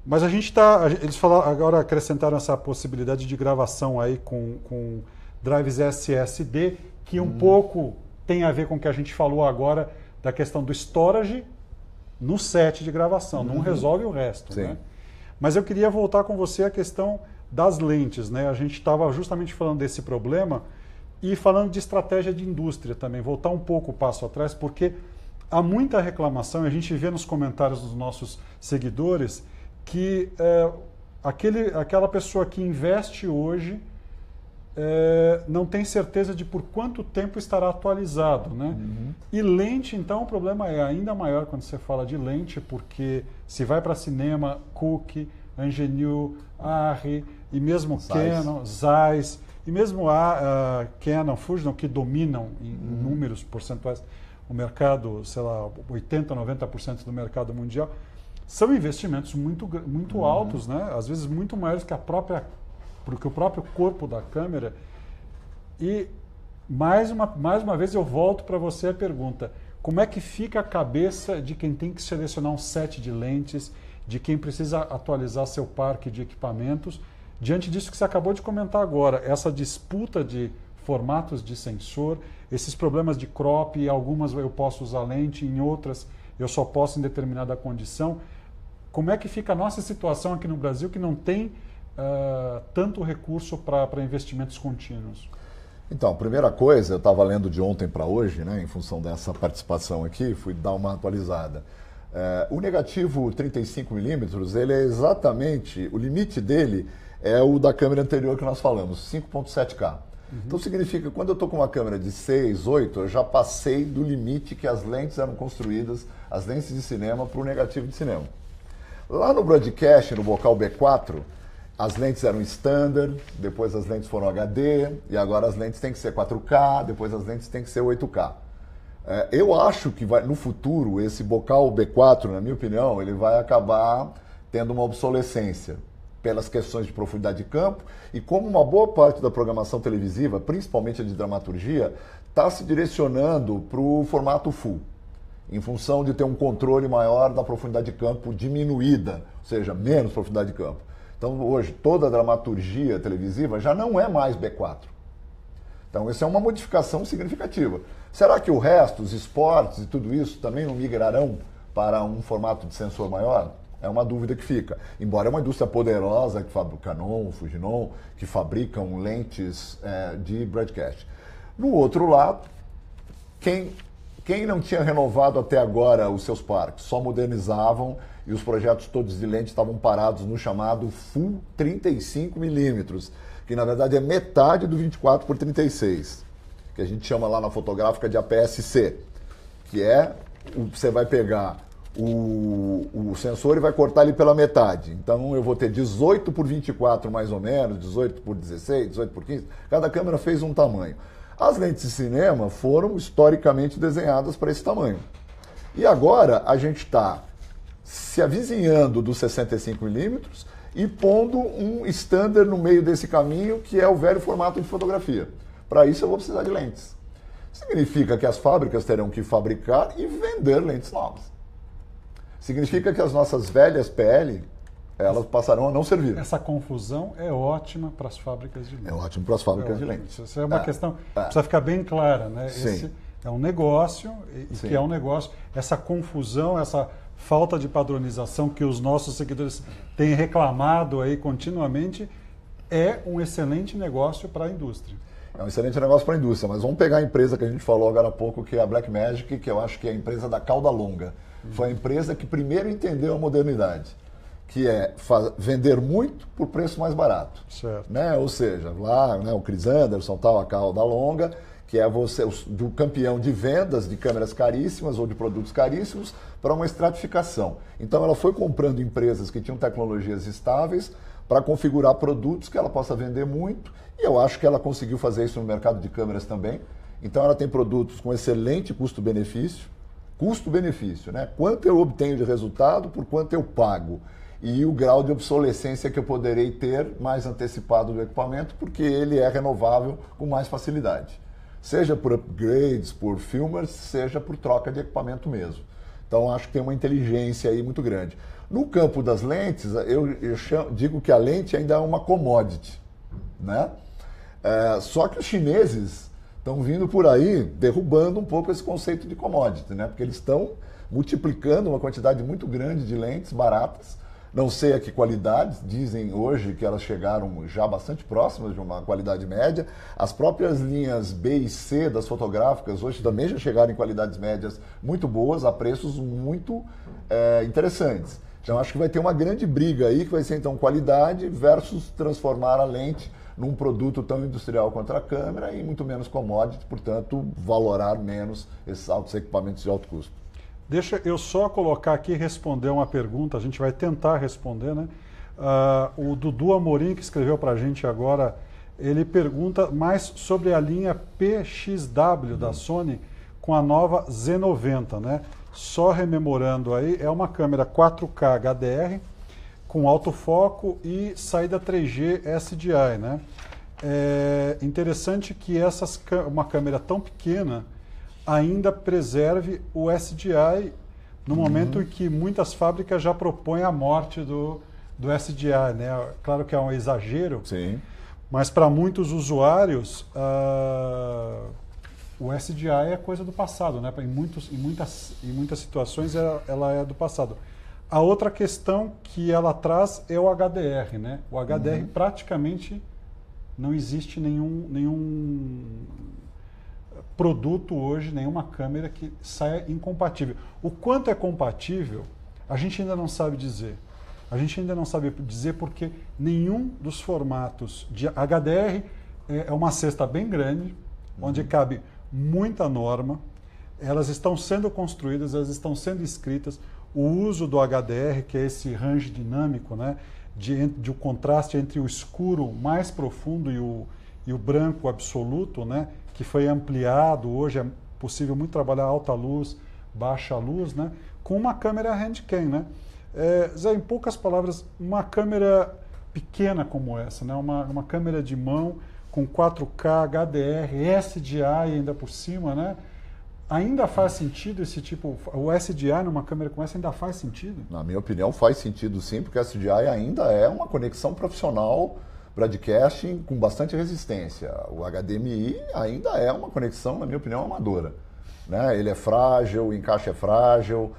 Mas a gente eles agora acrescentaram essa possibilidade de gravação aí com drives SSD, que um pouco tem a ver com o que a gente falou agora da questão do storage no set de gravação, não resolve o resto, né? Mas eu queria voltar com você à questão das lentes, né? A gente estava justamente falando desse problema E falando de estratégia de indústria também, voltar um pouco o passo atrás, porque há muita reclamação, a gente vê nos comentários dos nossos seguidores, que aquela pessoa que investe hoje não tem certeza de por quanto tempo estará atualizado, né? E lente, então, o problema é ainda maior quando você fala de lente, porque se vai para cinema, Cooke, Angenieux, Arri, e mesmo Canon, Zeiss, e mesmo a Canon, Fuji, que dominam em números percentuais o mercado, sei lá, 80%, 90% do mercado mundial, são investimentos muito altos, né? Às vezes muito maiores que o próprio corpo da câmera. E mais uma vez eu volto para você a pergunta: como é que fica a cabeça de quem tem que selecionar um set de lentes, de quem precisa atualizar seu parque de equipamentos, diante disso que você acabou de comentar agora, essa disputa de formatos de sensor, esses problemas de crop, em algumas eu posso usar lente, em outras eu só posso em determinada condição. Como é que fica a nossa situação aqui no Brasil, que não tem tanto recurso para investimentos contínuos? Então, primeira coisa, eu estava lendo de ontem para hoje, né, em função dessa participação aqui, fui dar uma atualizada. O negativo 35mm, ele é exatamente, o limite dele é o da câmera anterior que nós falamos, 5.7K. Então significa que quando eu estou com uma câmera de 6, 8, eu já passei do limite que as lentes eram construídas, as lentes de cinema, para o negativo de cinema. Lá no broadcast, no bocal B4, as lentes eram standard, depois as lentes foram HD, e agora as lentes têm que ser 4K, depois as lentes têm que ser 8K. Eu acho que no futuro, esse bocal B4, na minha opinião, ele vai acabar tendo uma obsolescência pelas questões de profundidade de campo, e como uma boa parte da programação televisiva, principalmente a de dramaturgia, está se direcionando para o formato full, em função de ter um controle maior da profundidade de campo diminuída, ou seja, menos profundidade de campo. Então, hoje, toda a dramaturgia televisiva já não é mais B4. Então, essa é uma modificação significativa. Será que o resto, os esportes e tudo isso, também não migrarão para um formato de sensor maior? É uma dúvida que fica. Embora é uma indústria poderosa, que fabrica Canon, Fujinon, que fabricam lentes de broadcast. No outro lado, quem não tinha renovado até agora os seus parques, só modernizavam, e os projetos todos de lente estavam parados no chamado Full 35mm, que na verdade é metade do 24x36, que a gente chama lá na fotográfica de APS-C, que você vai pegar o sensor e vai cortar ele pela metade. Então eu vou ter 18x24 mais ou menos, 18x16, 18x15, cada câmera fez um tamanho. As lentes de cinema foram historicamente desenhadas para esse tamanho. E agora a gente está se avizinhando dos 65mm e pondo um standard no meio desse caminho, que é o velho formato de fotografia. Para isso eu vou precisar de lentes. Significa que as fábricas terão que fabricar e vender lentes novas. Significa que as nossas velhas PL, elas passarão a não servir. Essa confusão é ótima para as fábricas de lentes. É ótimo para as fábricas de lentes. Isso é uma questão que precisa ficar bem clara, né? Sim. Esse é um negócio, e que é um negócio, essa confusão, essa falta de padronização que os nossos seguidores têm reclamado aí continuamente, é um excelente negócio para a indústria. É um excelente negócio para a indústria, mas vamos pegar a empresa que a gente falou agora há pouco, que é a Blackmagic, que eu acho que é a empresa da cauda longa. Foi a empresa que primeiro entendeu a modernidade, que é vender muito por preço mais barato. Certo. Né? Ou seja, lá, né, o Chris Anderson, tal, a cauda longa, que é você do campeão de vendas de câmeras caríssimas ou de produtos caríssimos para uma estratificação. Então ela foi comprando empresas que tinham tecnologias estáveis para configurar produtos que ela possa vender muito, e eu acho que ela conseguiu fazer isso no mercado de câmeras também. Então ela tem produtos com excelente custo-benefício, né? Quanto eu obtenho de resultado por quanto eu pago, e o grau de obsolescência que eu poderei ter mais antecipado do equipamento, porque ele é renovável com mais facilidade. Seja por upgrades, por filmers, seja por troca de equipamento mesmo. Então, acho que tem uma inteligência aí muito grande. No campo das lentes, eu digo que a lente ainda é uma commodity, né? Só que os chineses estão vindo por aí derrubando um pouco esse conceito de commodity, né? Porque eles estão multiplicando uma quantidade muito grande de lentes baratas, Não sei a que qualidade, dizem hoje que elas chegaram já bastante próximas de uma qualidade média. As próprias linhas B e C das fotográficas hoje também já chegaram em qualidades médias muito boas, a preços muito interessantes. Então acho que vai ter uma grande briga aí, que vai ser então qualidade versus transformar a lente num produto tão industrial quanto a câmera e muito menos commodity, portanto valorar menos esses altos equipamentos de alto custo. Deixa eu só colocar aqui e responder uma pergunta, a gente vai tentar responder, né? O Dudu Amorim, que escreveu para a gente agora, ele pergunta mais sobre a linha PXW da Sony com a nova Z90, né? Só rememorando aí, é uma câmera 4K HDR com autofoco e saída 3G SDI, né? É interessante que uma câmera tão pequena ainda preserve o SDI no momento em que muitas fábricas já propõem a morte do SDI, né? Claro que é um exagero, Sim. mas para muitos usuários o SDI é coisa do passado, né? Em muitas situações ela é do passado. A outra questão que ela traz é o HDR, né? O HDR praticamente não existe nenhum produto hoje, nenhuma câmera que saia incompatível. O quanto é compatível, a gente ainda não sabe dizer. A gente ainda não sabe dizer porque nenhum dos formatos de HDR é uma cesta bem grande, onde cabe muita norma, elas estão sendo construídas, elas estão sendo escritas. O uso do HDR, que é esse range dinâmico, né, de o contraste entre o escuro mais profundo e o branco absoluto, né, que foi ampliado, hoje é possível muito trabalhar alta luz, baixa luz, né, com uma câmera handcam, né? Zé, em poucas palavras, uma câmera pequena como essa, né, uma câmera de mão com 4K, HDR, SDI ainda por cima, né? Ainda faz sentido esse tipo, o SDI numa câmera como essa ainda faz sentido? Na minha opinião faz sentido sim, porque o SDI ainda é uma conexão profissional broadcasting com bastante resistência. O HDMI ainda é uma conexão, na minha opinião, amadora, né? Ele é frágil, o encaixe é frágil,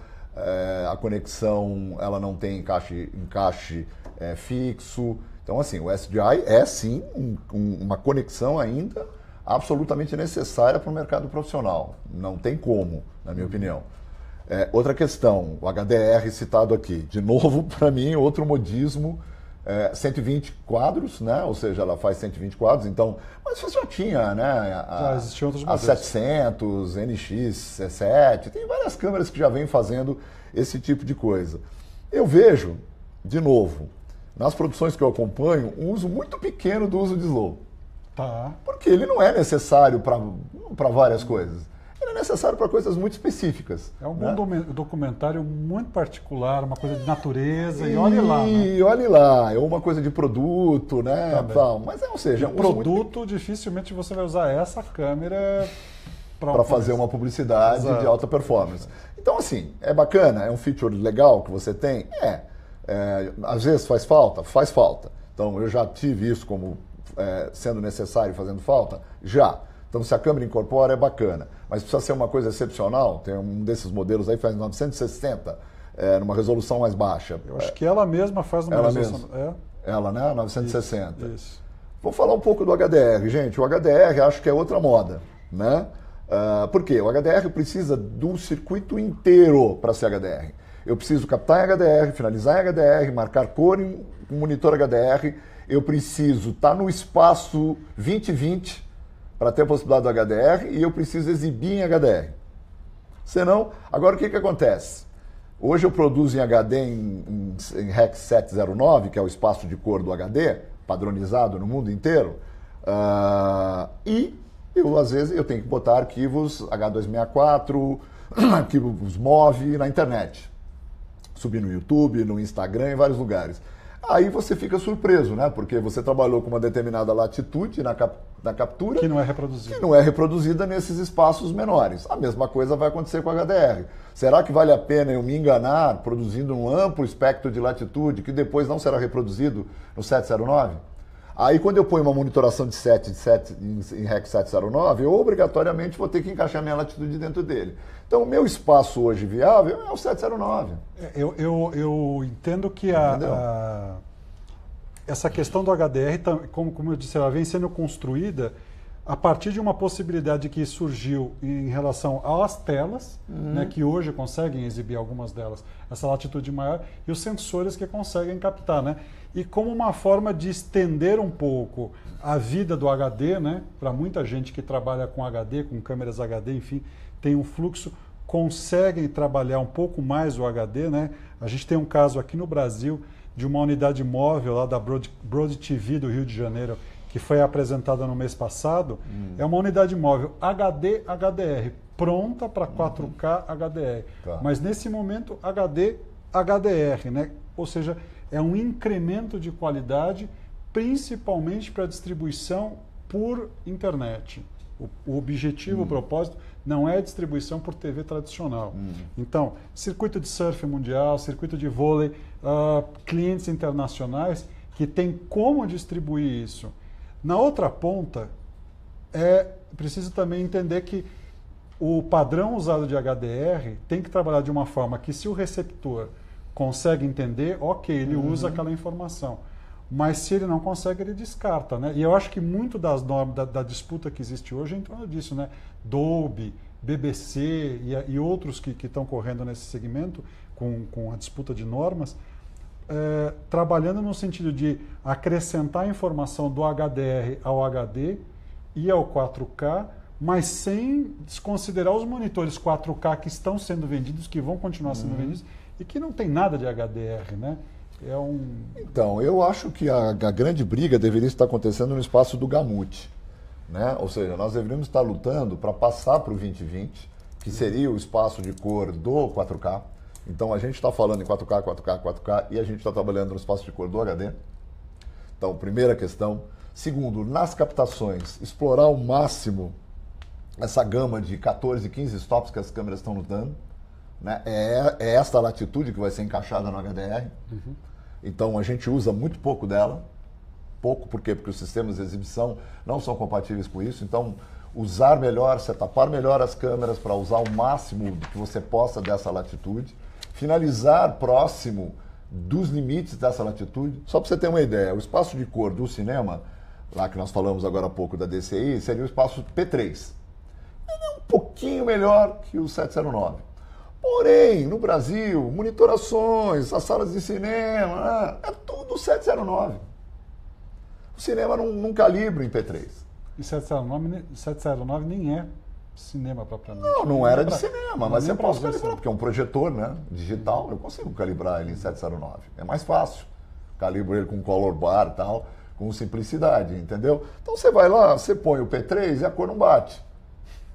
a conexão ela não tem encaixe fixo. Então, assim, o SDI é sim uma conexão ainda absolutamente necessária para o mercado profissional. Não tem como, na minha opinião. Outra questão, o HDR citado aqui. De novo, para mim, outro modismo. 120 quadros, né? Ou seja, ela faz 120 quadros, então, mas você já tinha, né? Já existiam outros modelos. A 700, NX, C7, tem várias câmeras que já vêm fazendo esse tipo de coisa. Eu vejo, de novo, nas produções que eu acompanho, um uso muito pequeno do uso de slow. Tá. Porque ele não é necessário para várias coisas. Ele é necessário para coisas muito específicas. É um bom documentário muito particular, uma coisa de natureza, e olhe lá. E olhe lá, é uma coisa de produto, né? Tal. Mas, ou seja, um produto, muito... dificilmente você vai usar essa câmera para fazer uma publicidade de alta performance. Então, assim, é bacana, é um feature legal que você tem? Às vezes faz falta? Faz falta. Então, eu já tive isso como sendo necessário, fazendo falta? Já. Então, se a câmera incorpora, é bacana. Mas precisa ser uma coisa excepcional. Tem um desses modelos aí que faz 960, numa resolução mais baixa. Eu acho que ela mesma faz numa resolução... Ela, né? 960. Isso. Vou falar um pouco do HDR, gente. O HDR acho que é outra moda, né? Por quê? O HDR precisa do circuito inteiro para ser HDR. Eu preciso captar em HDR, finalizar em HDR, marcar cor em um monitor HDR. Eu preciso estar no espaço 20/20 para ter a possibilidade do HDR e eu preciso exibir em HDR. Senão, agora o que acontece? Hoje eu produzo em HD em Rec 709, que é o espaço de cor do HD, padronizado no mundo inteiro, e às vezes eu tenho que botar arquivos H264, arquivos MOV na internet, subir no YouTube, no Instagram, em vários lugares. Aí você fica surpreso, né? Porque você trabalhou com uma determinada latitude na captura... Que não é reproduzida. Que não é reproduzida nesses espaços menores. A mesma coisa vai acontecer com o HDR. Será que vale a pena eu me enganar produzindo um amplo espectro de latitude que depois não será reproduzido no 709? Aí quando eu ponho uma monitoração de 7 em REC 709, eu obrigatoriamente vou ter que encaixar minha latitude dentro dele. Então o meu espaço hoje viável é o 709. Eu entendo que essa questão do HDR, como eu disse, ela vem sendo construída a partir de uma possibilidade que surgiu em relação às telas, né, que hoje conseguem exibir algumas delas, essa latitude maior, e os sensores que conseguem captar, né? E como uma forma de estender um pouco a vida do HD, né, para muita gente que trabalha com HD, com câmeras HD, enfim, tem um fluxo, conseguem trabalhar um pouco mais o HD, né? A gente tem um caso aqui no Brasil de uma unidade móvel lá da Broad TV do Rio de Janeiro, que foi apresentada no mês passado. É uma unidade móvel HD HDR, pronta para 4K HDR. Tá. Mas nesse momento HD HDR, né? Ou seja, é um incremento de qualidade, principalmente para distribuição por internet. O objetivo, o propósito, não é distribuição por TV tradicional. Então, circuito de surf mundial, circuito de vôlei, clientes internacionais que têm como distribuir isso. Na outra ponta, é preciso também entender que o padrão usado de HDR tem que trabalhar de uma forma que, se o receptor consegue entender, ok, ele usa aquela informação. Mas se ele não consegue, ele descarta, né? E eu acho que muito das normas, da disputa que existe hoje é em torno disso, né? Dolby, BBC e outros que estão correndo nesse segmento com a disputa de normas, trabalhando no sentido de acrescentar informação do HDR ao HD e ao 4K, mas sem desconsiderar os monitores 4K que estão sendo vendidos, que vão continuar sendo vendidos, e que não tem nada de HDR, né? Então, eu acho que a grande briga deveria estar acontecendo no espaço do Gamut, né? Ou seja, nós deveríamos estar lutando para passar para o 2020, que seria o espaço de cor do 4K. Então, a gente está falando em 4K, 4K, 4K, e a gente está trabalhando no espaço de cor do HD. Então, primeira questão. Segundo, nas captações, explorar ao máximo essa gama de 14, 15 stops que as câmeras estão nos dando. Né? É esta latitude que vai ser encaixada no HDR. Então a gente usa muito pouco dela. Pouco, por quê? Porque os sistemas de exibição não são compatíveis com isso. Então, usar melhor, setapar melhor as câmeras para usar o máximo do que você possa dessa latitude. Finalizar próximo dos limites dessa latitude. Só para você ter uma ideia, o espaço de cor do cinema, lá que nós falamos agora há pouco da DCI, seria o espaço P3. Ele é um pouquinho melhor que o 709. Porém, no Brasil, monitorações, as salas de cinema, é tudo 709. O cinema não calibra em P3. E 709 nem é cinema propriamente. Não era de cinema, mas eu posso calibrar, porque é um projetor, né, digital, eu consigo calibrar ele em 709. É mais fácil. Calibro ele com color bar e tal, com simplicidade, entendeu? Então você vai lá, você põe o P3 e a cor não bate.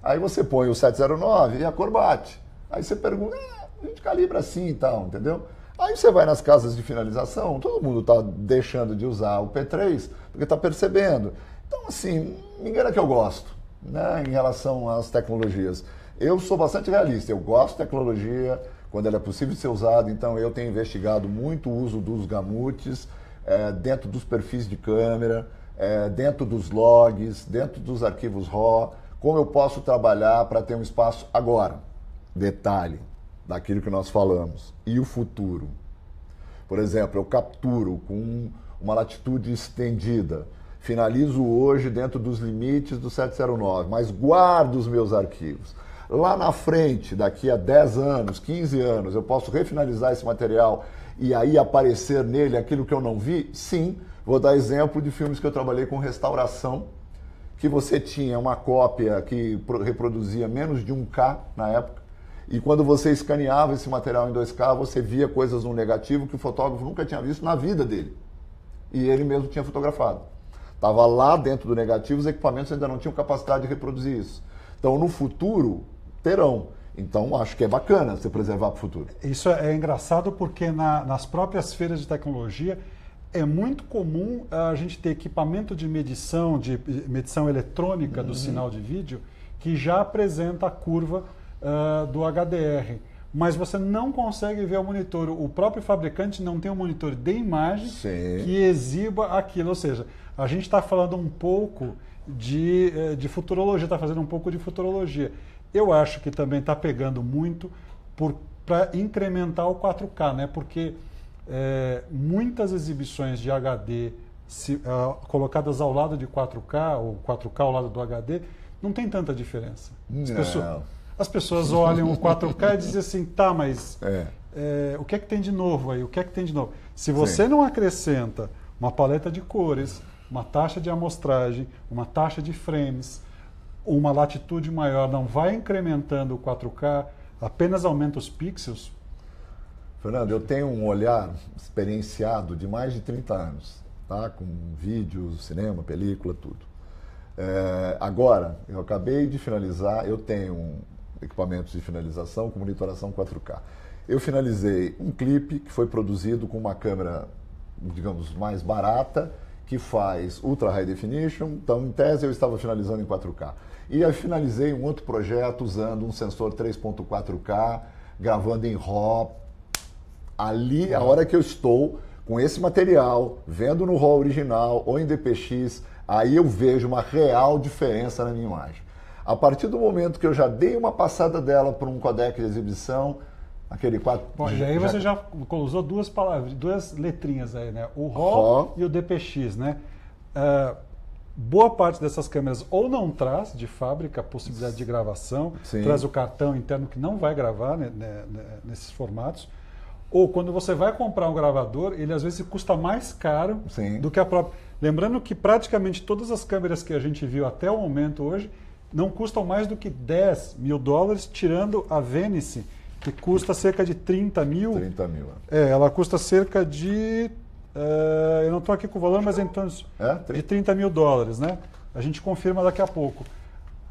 Aí você põe o 709 e a cor bate. Aí você pergunta, a gente calibra assim e tal, entendeu? Aí você vai nas casas de finalização, todo mundo está deixando de usar o P3 porque está percebendo. Então, assim, me engana que eu gosto, né, em relação às tecnologias. Eu sou bastante realista, eu gosto de tecnologia quando ela é possível de ser usada, então eu tenho investigado muito o uso dos gamutes dentro dos perfis de câmera, dentro dos logs, dentro dos arquivos RAW, como eu posso trabalhar para ter um espaço agora. Detalhe daquilo que nós falamos. E o futuro? Por exemplo, eu capturo com uma latitude estendida, finalizo hoje dentro dos limites do 709, mas guardo os meus arquivos. Lá na frente, daqui a 10 anos, 15 anos, eu posso refinalizar esse material e aí aparecer nele aquilo que eu não vi? Sim. Vou dar exemplo de filmes que eu trabalhei com restauração, que você tinha uma cópia que reproduzia menos de 1K na época, e quando você escaneava esse material em 2K, você via coisas no negativo que o fotógrafo nunca tinha visto na vida dele. E ele mesmo tinha fotografado. Estava lá dentro do negativo, os equipamentos ainda não tinham capacidade de reproduzir isso. Então, no futuro, terão. Então, acho que é bacana você preservar para o futuro. Isso é engraçado porque nas próprias feiras de tecnologia é muito comum a gente ter equipamento de medição eletrônica do sinal de vídeo que já apresenta a curva do HDR, mas você não consegue ver o monitor. O próprio fabricante não tem um monitor de imagem que exiba aquilo. Ou seja, A gente está falando um pouco de futurologia, está fazendo um pouco de futurologia. Eu acho que também está pegando muito para incrementar o 4K, né? Porque muitas exibições de HD colocadas ao lado de 4K, ou 4K ao lado do HD, não tem tanta diferença. As pessoas olham o 4K e dizem assim, tá, mas o que é que tem de novo aí? O que é que tem de novo? Se você não acrescenta uma paleta de cores, uma taxa de amostragem, uma taxa de frames, uma latitude maior, não vai incrementando o 4K, apenas aumenta os pixels. Fernando, eu tenho um olhar experienciado de mais de 30 anos, tá? Com vídeos, cinema, película, tudo. Agora, eu acabei de finalizar, eu tenho equipamentos de finalização com monitoração 4K. Eu finalizei um clipe que foi produzido com uma câmera, digamos, mais barata, que faz Ultra High Definition, então em tese eu estava finalizando em 4K. E eu finalizei um outro projeto usando um sensor 3.4K, gravando em RAW. Ali, a hora que eu estou com esse material, vendo no RAW original ou em DPX, aí eu vejo uma real diferença na minha imagem. A partir do momento que eu já dei uma passada dela para um codec de exibição, aquele 4... Bom, e aí você já usou duas palavras, duas letrinhas aí, né? O RAW e o DPX, né? Boa parte dessas câmeras ou não traz de fábrica a possibilidade de gravação, traz o cartão interno que não vai gravar, né, nesses formatos, ou quando você vai comprar um gravador, ele às vezes custa mais caro do que a própria... Lembrando que praticamente todas as câmeras que a gente viu até o momento hoje não custam mais do que $10 mil, tirando a Venice, que custa cerca de 30 mil. 30 mil. Ela custa cerca de... eu não estou aqui com o valor, mas então de $30 mil, né? A gente confirma daqui a pouco.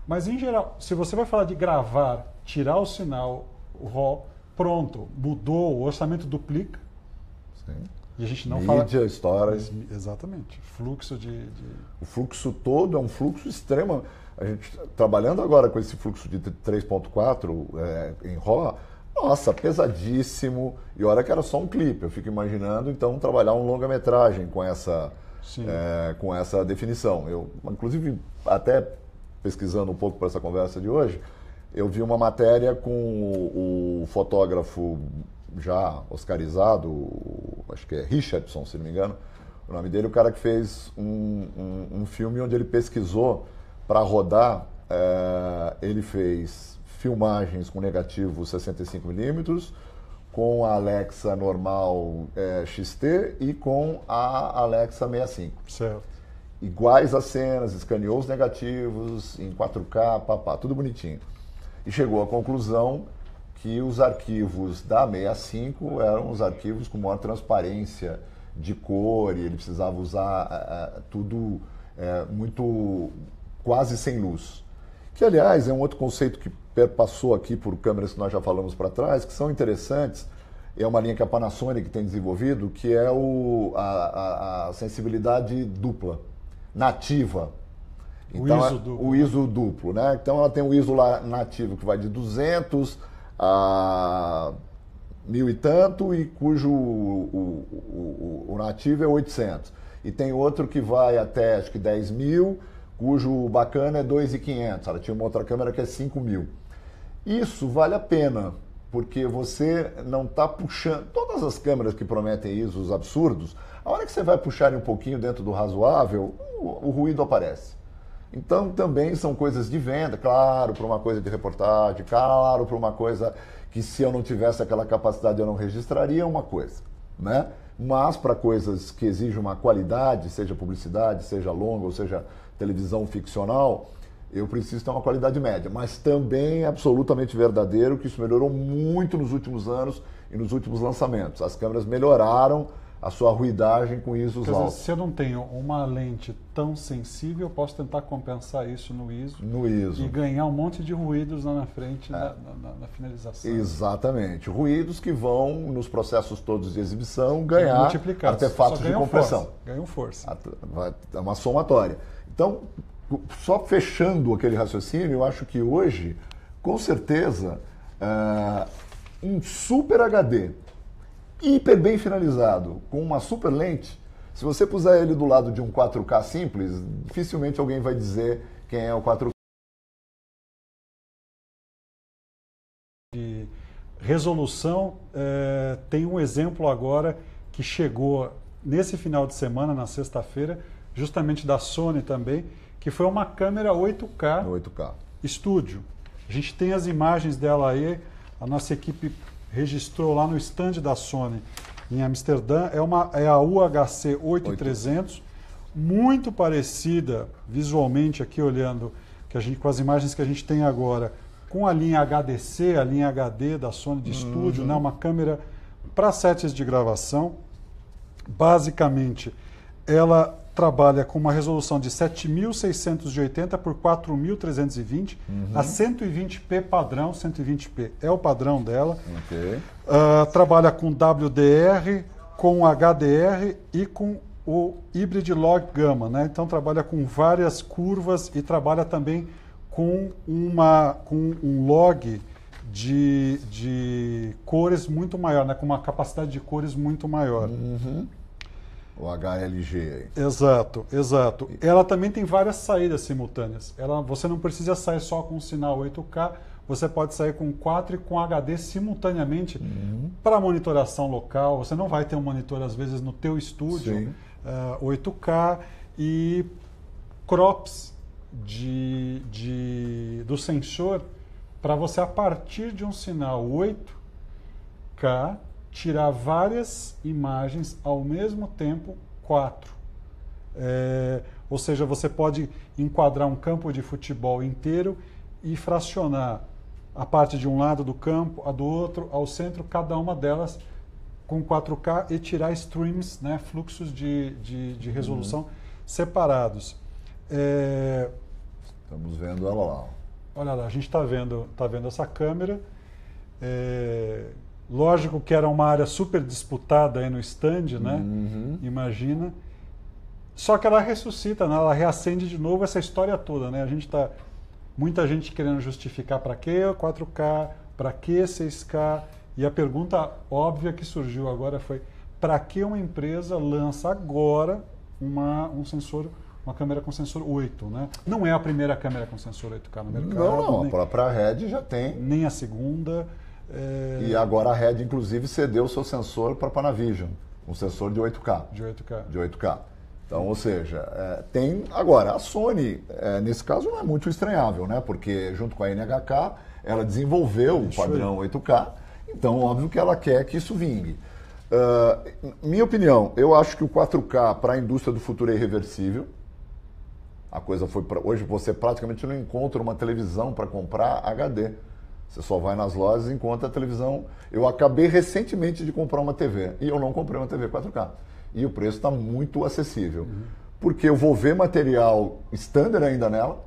Mas, em geral, se você vai falar de gravar, tirar o sinal, o RAW, pronto, mudou, o orçamento duplica. Sim. E a gente não Mídia, histórias. Exatamente. Fluxo O fluxo todo é um fluxo extremo. A gente, trabalhando agora com esse fluxo de 3.4 em RAW, nossa, pesadíssimo. E olha que era só um clipe. Eu fico imaginando, então, trabalhar um longa-metragem com essa definição. Eu, inclusive, até pesquisando um pouco para essa conversa de hoje, eu vi uma matéria com o fotógrafo já oscarizado, acho que é Richardson, se não me engano, o nome dele, o cara que fez um filme onde ele pesquisou para rodar, ele fez filmagens com negativo 65mm, com a Alexa normal XT e com a Alexa 65. Certo. Iguais as cenas, escaneou os negativos em 4K, tudo bonitinho. E chegou à conclusão que os arquivos da 65 eram os arquivos com maior transparência de cor e ele precisava usar tudo muito quase sem luz. Que, aliás, é um outro conceito que perpassou aqui por câmeras que nós já falamos para trás, que são interessantes. É uma linha que a Panasonic tem desenvolvido, que é a sensibilidade dupla, nativa. Então, o ISO duplo, né? Então ela tem o ISO lá nativo que vai de 200 a 1000 e tanto, e cujo o nativo é 800. E tem outro que vai até acho que 10 mil, cujo bacana é 2.500. Ela tinha uma outra câmera que é 5.000. Isso vale a pena, porque você não está puxando... Todas as câmeras que prometem ISOs absurdos, a hora que você vai puxar um pouquinho dentro do razoável, o ruído aparece. Então, também são coisas de venda, claro, para uma coisa de reportagem, claro, para uma coisa que se eu não tivesse aquela capacidade eu não registraria, uma coisa, né? Mas para coisas que exigem uma qualidade, seja publicidade, seja longa, ou seja televisão ficcional, eu preciso ter uma qualidade média. Mas também é absolutamente verdadeiro que isso melhorou muito nos últimos anos e nos últimos lançamentos. As câmeras melhoraram a sua ruidagem com ISOs altos. Se eu não tenho uma lente tão sensível, eu posso tentar compensar isso no ISO. E ganhar um monte de ruídos lá na frente, na finalização. Exatamente. Ruídos que vão, nos processos todos de exibição, ganhar artefatos de compressão. Ganham força. É uma somatória. Então, só fechando aquele raciocínio, eu acho que hoje, com certeza, um Super HD hiper bem finalizado, com uma super lente, Se você puser ele do lado de um 4K simples, dificilmente alguém vai dizer quem é o 4K. De resolução, tem um exemplo agora que chegou nesse final de semana, na sexta-feira, justamente da Sony também, que foi uma câmera 8K, 8K. estúdio. A gente tem as imagens dela aí, a nossa equipe registrou lá no stand da Sony em Amsterdã, é a UHC 8300, muito parecida visualmente aqui olhando com as imagens que a gente tem agora, com a linha HDC, a linha HD da Sony de estúdio, né? Uma câmera para sets de gravação. Basicamente, ela trabalha com uma resolução de 7.680 por 4.320 a 120p padrão, 120p é o padrão dela. Okay. Trabalha com WDR, com HDR e com o Hybrid Log Gamma, né? Então trabalha com várias curvas e trabalha também com um log de cores muito maior, né? Com uma capacidade de cores muito maior. O HLG aí. Exato, exato. Ela também tem várias saídas simultâneas. Você não precisa sair só com o sinal 8K, você pode sair com 4 e com HD simultaneamente para monitoração local. Você não vai ter um monitor, às vezes, no teu estúdio 8K e crops do sensor para você, a partir de um sinal 8K, tirar várias imagens ao mesmo tempo, 4. Ou seja, você pode enquadrar um campo de futebol inteiro e fracionar a parte de um lado do campo, a do outro, ao centro, cada uma delas com 4K e tirar streams, né, fluxos de resolução separados. Estamos vendo ela lá. Olha lá, a gente está vendo essa câmera. Lógico que era uma área super disputada aí no stand, né? Imagina. Só que ela ressuscita, né? Ela reacende de novo essa história toda, né? Muita gente querendo justificar para que 4K, para que 6K. E a pergunta óbvia que surgiu agora foi: para que uma empresa lança agora uma câmera com sensor 8, né? Não é a primeira câmera com sensor 8K no mercado. Não, a própria Red já tem. Nem a segunda. E agora a Red, inclusive, cedeu o seu sensor para a Panavision, um sensor de 8K. De 8K. Então, ou seja, tem... Agora, a Sony, nesse caso, não é muito estranhável, né? Porque, junto com a NHK, ela desenvolveu o padrão 8K, então, óbvio que ela quer que isso vingue. Minha opinião, eu acho que o 4K para a indústria do futuro é irreversível. A coisa foi para... Hoje você praticamente não encontra uma televisão para comprar HD. Você só vai nas lojas e encontra a televisão. Eu acabei recentemente de comprar uma TV e eu não comprei uma TV 4K. E o preço está muito acessível. Porque eu vou ver material standard ainda nela,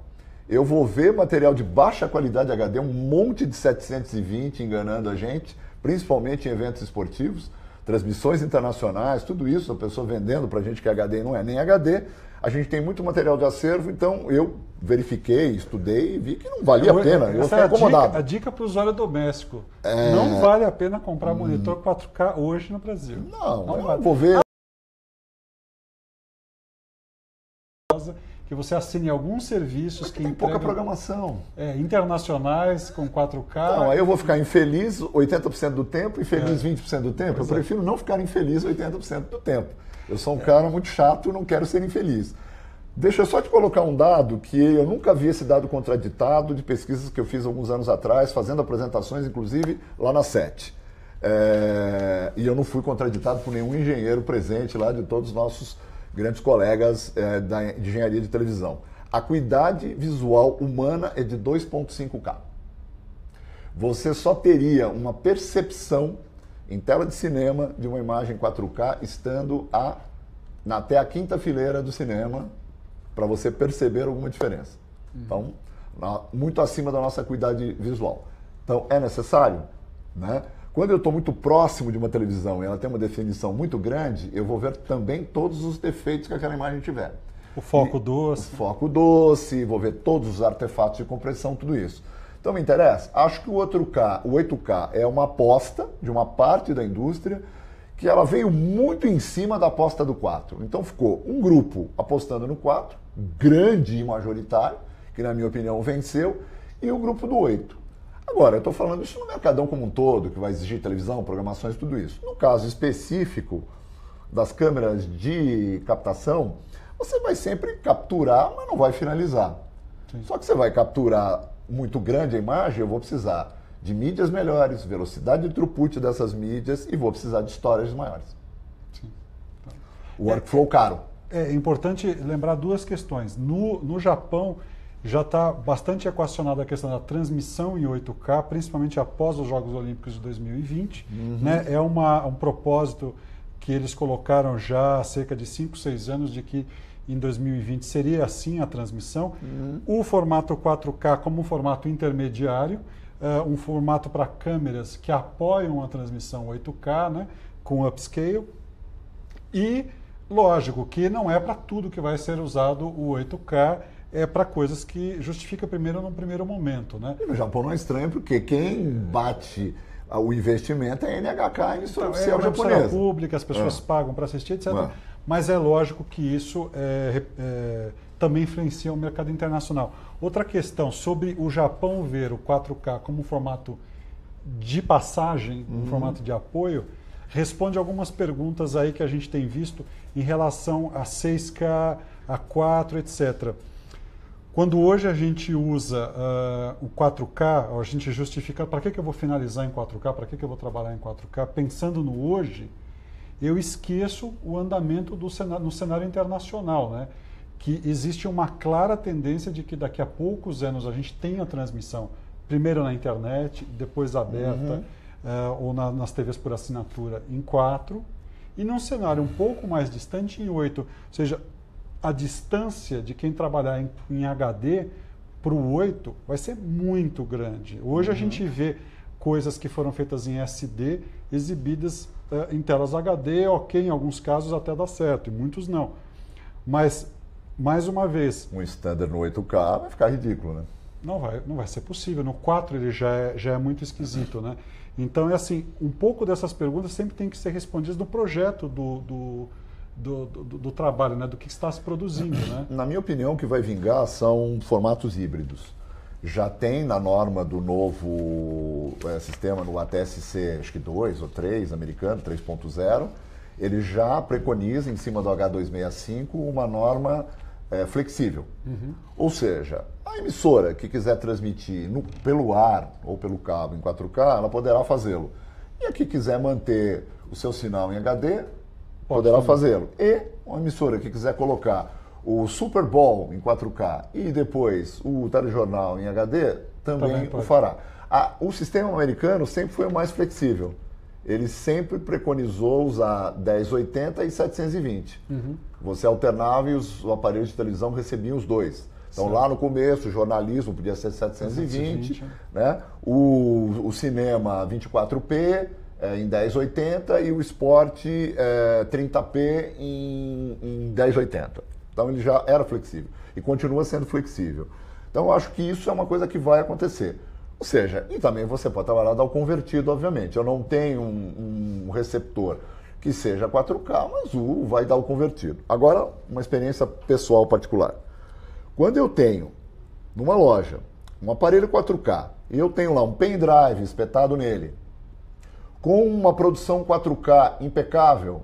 eu vou ver material de baixa qualidade HD, um monte de 720 enganando a gente, principalmente em eventos esportivos, transmissões internacionais, tudo isso, a pessoa vendendo para a gente que HD não é nem HD. A gente tem muito material de acervo, então eu verifiquei, estudei e vi que não valia a pena. Eu fiquei incomodado. A dica para o usuário doméstico. Não vale a pena comprar monitor 4K hoje no Brasil. Não vale. Vou ver. Que você assine alguns serviços que tem pouca programação. Internacionais com 4K. Não, aí eu vou ficar infeliz 80% do tempo e feliz 20% do tempo. Eu prefiro não ficar infeliz 80% do tempo. Eu sou um cara muito chato e não quero ser infeliz. Deixa eu só te colocar um dado que eu nunca vi esse dado contraditado de pesquisas que eu fiz alguns anos atrás, fazendo apresentações, inclusive, lá na SET. E eu não fui contraditado por nenhum engenheiro presente lá, de todos os nossos grandes colegas de engenharia de televisão. A acuidade visual humana é de 2.5K. Você só teria uma percepção em tela de cinema de uma imagem 4K estando até a quinta fileira do cinema para você perceber alguma diferença. Então, muito acima da nossa acuidade visual. Então, é necessário, né? Quando eu estou muito próximo de uma televisão e ela tem uma definição muito grande, eu vou ver também todos os defeitos que aquela imagem tiver. O foco doce. O foco doce, vou ver todos os artefatos de compressão, tudo isso. Então me interessa? Acho que o 8K é uma aposta de uma parte da indústria que ela veio muito em cima da aposta do 4. Então ficou um grupo apostando no 4, grande e majoritário, que na minha opinião venceu, e o grupo do 8. Agora, eu estou falando isso no mercadão como um todo, que vai exigir televisão, programações, tudo isso. No caso específico das câmeras de captação, você vai sempre capturar, mas não vai finalizar. Sim. Só que você vai capturar muito grande a imagem, eu vou precisar de mídias melhores, velocidade de throughput dessas mídias e vou precisar de storage maiores. Sim. O workflow caro. É importante lembrar duas questões. No Japão já está bastante equacionada a questão da transmissão em 8K, principalmente após os Jogos Olímpicos de 2020. Né? É um propósito que eles colocaram já há cerca de 5, 6 anos de que em 2020 seria assim a transmissão. O formato 4K como um formato intermediário, um formato para câmeras que apoiam a transmissão 8K, né, com upscale. E, lógico, que não é para tudo que vai ser usado o 8K, é para coisas que justifica primeiro num primeiro momento. Né? E no Japão não é estranho, porque quem bate o investimento é a NHK, a emissora oficial japonesa. Pública, as pessoas pagam para assistir, etc. Mas é lógico que isso também influencia o mercado internacional. Outra questão, sobre o Japão ver o 4K como um formato de passagem, um formato de apoio, responde algumas perguntas aí que a gente tem visto em relação a 6K, a 4, etc. Quando hoje a gente usa o 4K, a gente justifica para que eu vou finalizar em 4K, para que eu vou trabalhar em 4K, pensando no hoje, eu esqueço o andamento no cenário internacional, né? Que existe uma clara tendência de que daqui a poucos anos a gente tenha transmissão, primeiro na internet, depois aberta, ou nas TVs por assinatura em 4, e num cenário um pouco mais distante em 8. Ou seja, a distância de quem trabalhar em HD para o 8 vai ser muito grande. Hoje a gente vê coisas que foram feitas em SD exibidas em telas HD, ok, em alguns casos até dá certo, em muitos não. Mas, mais uma vez... Um standard no 8K vai ficar ridículo, né? Não vai ser possível. No 4 ele já é muito esquisito, né? Então, é assim, um pouco dessas perguntas sempre tem que ser respondidas no projeto do trabalho, né? Do que está se produzindo, né? Na minha opinião, o que vai vingar são formatos híbridos. Já tem na norma do novo sistema, no ATSC, acho que 2 ou 3, americano, 3.0, ele já preconiza, em cima do H265, uma norma flexível. Ou seja, a emissora que quiser transmitir pelo ar ou pelo cabo em 4K, ela poderá fazê-lo. E a que quiser manter o seu sinal em HD, poderá fazê-lo. E uma emissora que quiser colocar o Super Bowl em 4K e depois o telejornal em HD, também o fará. O sistema americano sempre foi o mais flexível. Ele sempre preconizou usar 1080 e 720. Você alternava e os aparelhos de televisão recebiam os dois. Então, lá no começo, o jornalismo podia ser 720, né? O cinema 24p em 1080 e o esporte 30p em 1080. Então, ele já era flexível e continua sendo flexível. Então, eu acho que isso é uma coisa que vai acontecer. Ou seja, e também você pode trabalhar ao convertido, obviamente. Eu não tenho um receptor que seja 4K, mas vai dar o convertido. Agora, uma experiência pessoal particular. Quando eu tenho, numa loja, um aparelho 4K e eu tenho lá um pendrive espetado nele, com uma produção 4K impecável,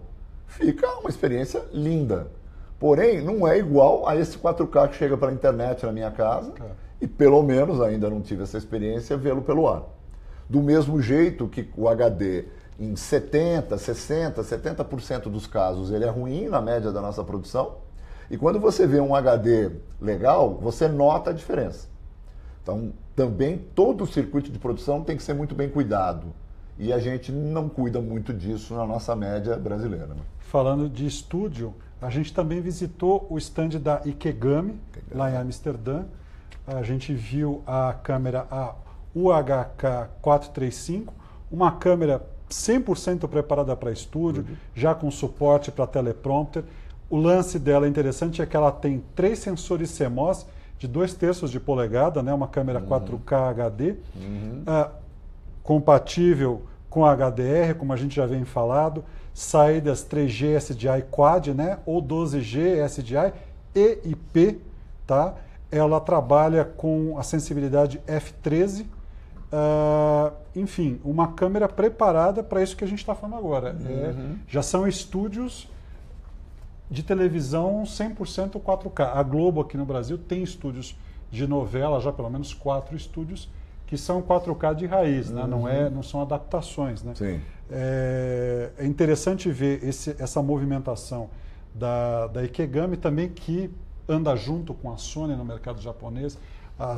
fica uma experiência linda. Porém, não é igual a esse 4K que chega pela internet na minha casa e pelo menos, ainda não tive essa experiência, vê-lo pelo ar. Do mesmo jeito que o HD em 70%, 60%, 70% dos casos ele é ruim na média da nossa produção. E quando você vê um HD legal, você nota a diferença. Então, também todo o circuito de produção tem que ser muito bem cuidado. E a gente não cuida muito disso na nossa média brasileira. Né? Falando de estúdio, a gente também visitou o stand da Ikegami, lá em Amsterdã. A gente viu a câmera UHK-435, uma câmera 100% preparada para estúdio, já com suporte para teleprompter. O lance dela é interessante, é que ela tem 3 sensores CMOS de 2/3 de polegada, né? Uma câmera 4K HD, compatível com HDR, como a gente já vem falado, saídas 3G SDI Quad, né, ou 12G SDI e IP, tá? Ela trabalha com a sensibilidade f13, enfim, uma câmera preparada para isso que a gente está falando agora. Já são estúdios de televisão 100% 4K. A Globo aqui no Brasil tem estúdios de novela, já pelo menos 4 estúdios, que são 4K de raiz, né? Não são adaptações. Né? Sim. É interessante ver essa movimentação da Ikegami também, que anda junto com a Sony no mercado japonês,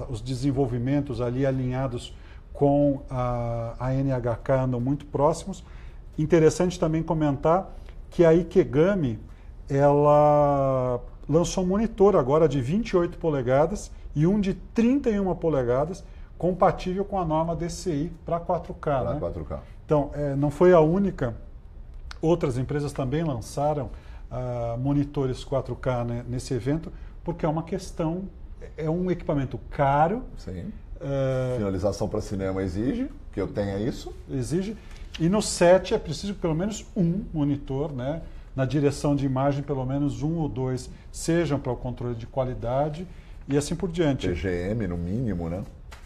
os desenvolvimentos ali alinhados com a NHK andam muito próximos. Interessante também comentar que a Ikegami ela lançou um monitor agora de 28 polegadas e um de 31 polegadas, compatível com a norma DCI para 4K. Para né? 4K. Então, não foi a única. Outras empresas também lançaram monitores 4K, né, nesse evento, porque é uma questão, é um equipamento caro. Sim. Finalização para cinema exige que eu tenha isso. Exige. E no set é preciso pelo menos um monitor, né? Na direção de imagem, pelo menos 1 ou 2 sejam para o controle de qualidade e assim por diante. TGM no mínimo, né?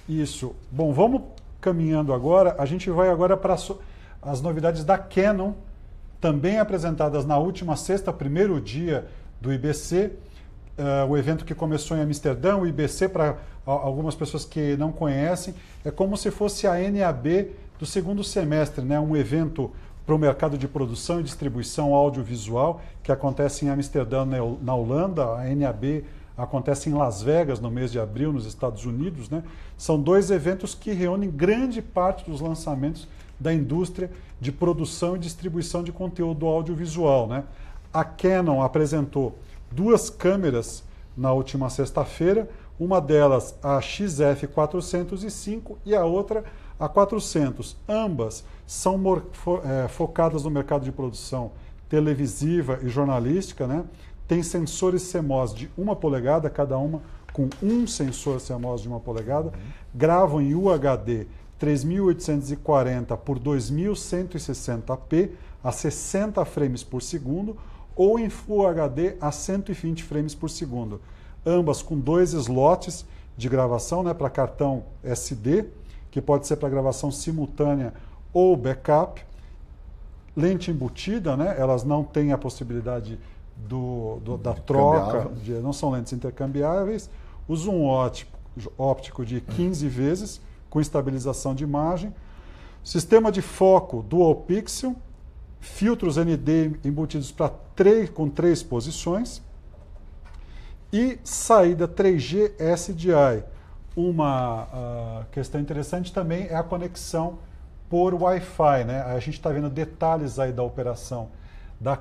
Isso. Bom, vamos caminhando agora. A gente vai agora para as novidades da Canon, também apresentadas na última sexta, primeiro dia do IBC, o evento que começou em Amsterdã. O IBC, para algumas pessoas que não conhecem, é como se fosse a NAB do segundo semestre, né? Um evento para o mercado de produção e distribuição audiovisual, que acontece em Amsterdã, na Holanda. A NAB acontece em Las Vegas, no mês de abril, nos Estados Unidos. Né? São 2 eventos que reúnem grande parte dos lançamentos da indústria de produção e distribuição de conteúdo audiovisual. Né? A Canon apresentou 2 câmeras na última sexta-feira, uma delas a XF405 e a outra a 400. Ambas são focadas no mercado de produção televisiva e jornalística, né? Tem sensores CMOS de 1 polegada, cada uma com um sensor CMOS de 1 polegada, gravam em UHD 3840 por 2160p a 60 frames por segundo ou em Full HD a 120 frames por segundo. Ambas com 2 slots de gravação, né, para cartão SD, que pode ser para gravação simultânea ou backup. Lente embutida, né, elas não têm a possibilidade da troca, não são lentes intercambiáveis. O zoom óptico de 15 vezes, com estabilização de imagem. Sistema de foco Dual Pixel, filtros ND embutidos com 3 posições. E saída 3G SDI. Uma questão interessante também é a conexão por Wi-Fi. Né? A gente está vendo detalhes aí da operação da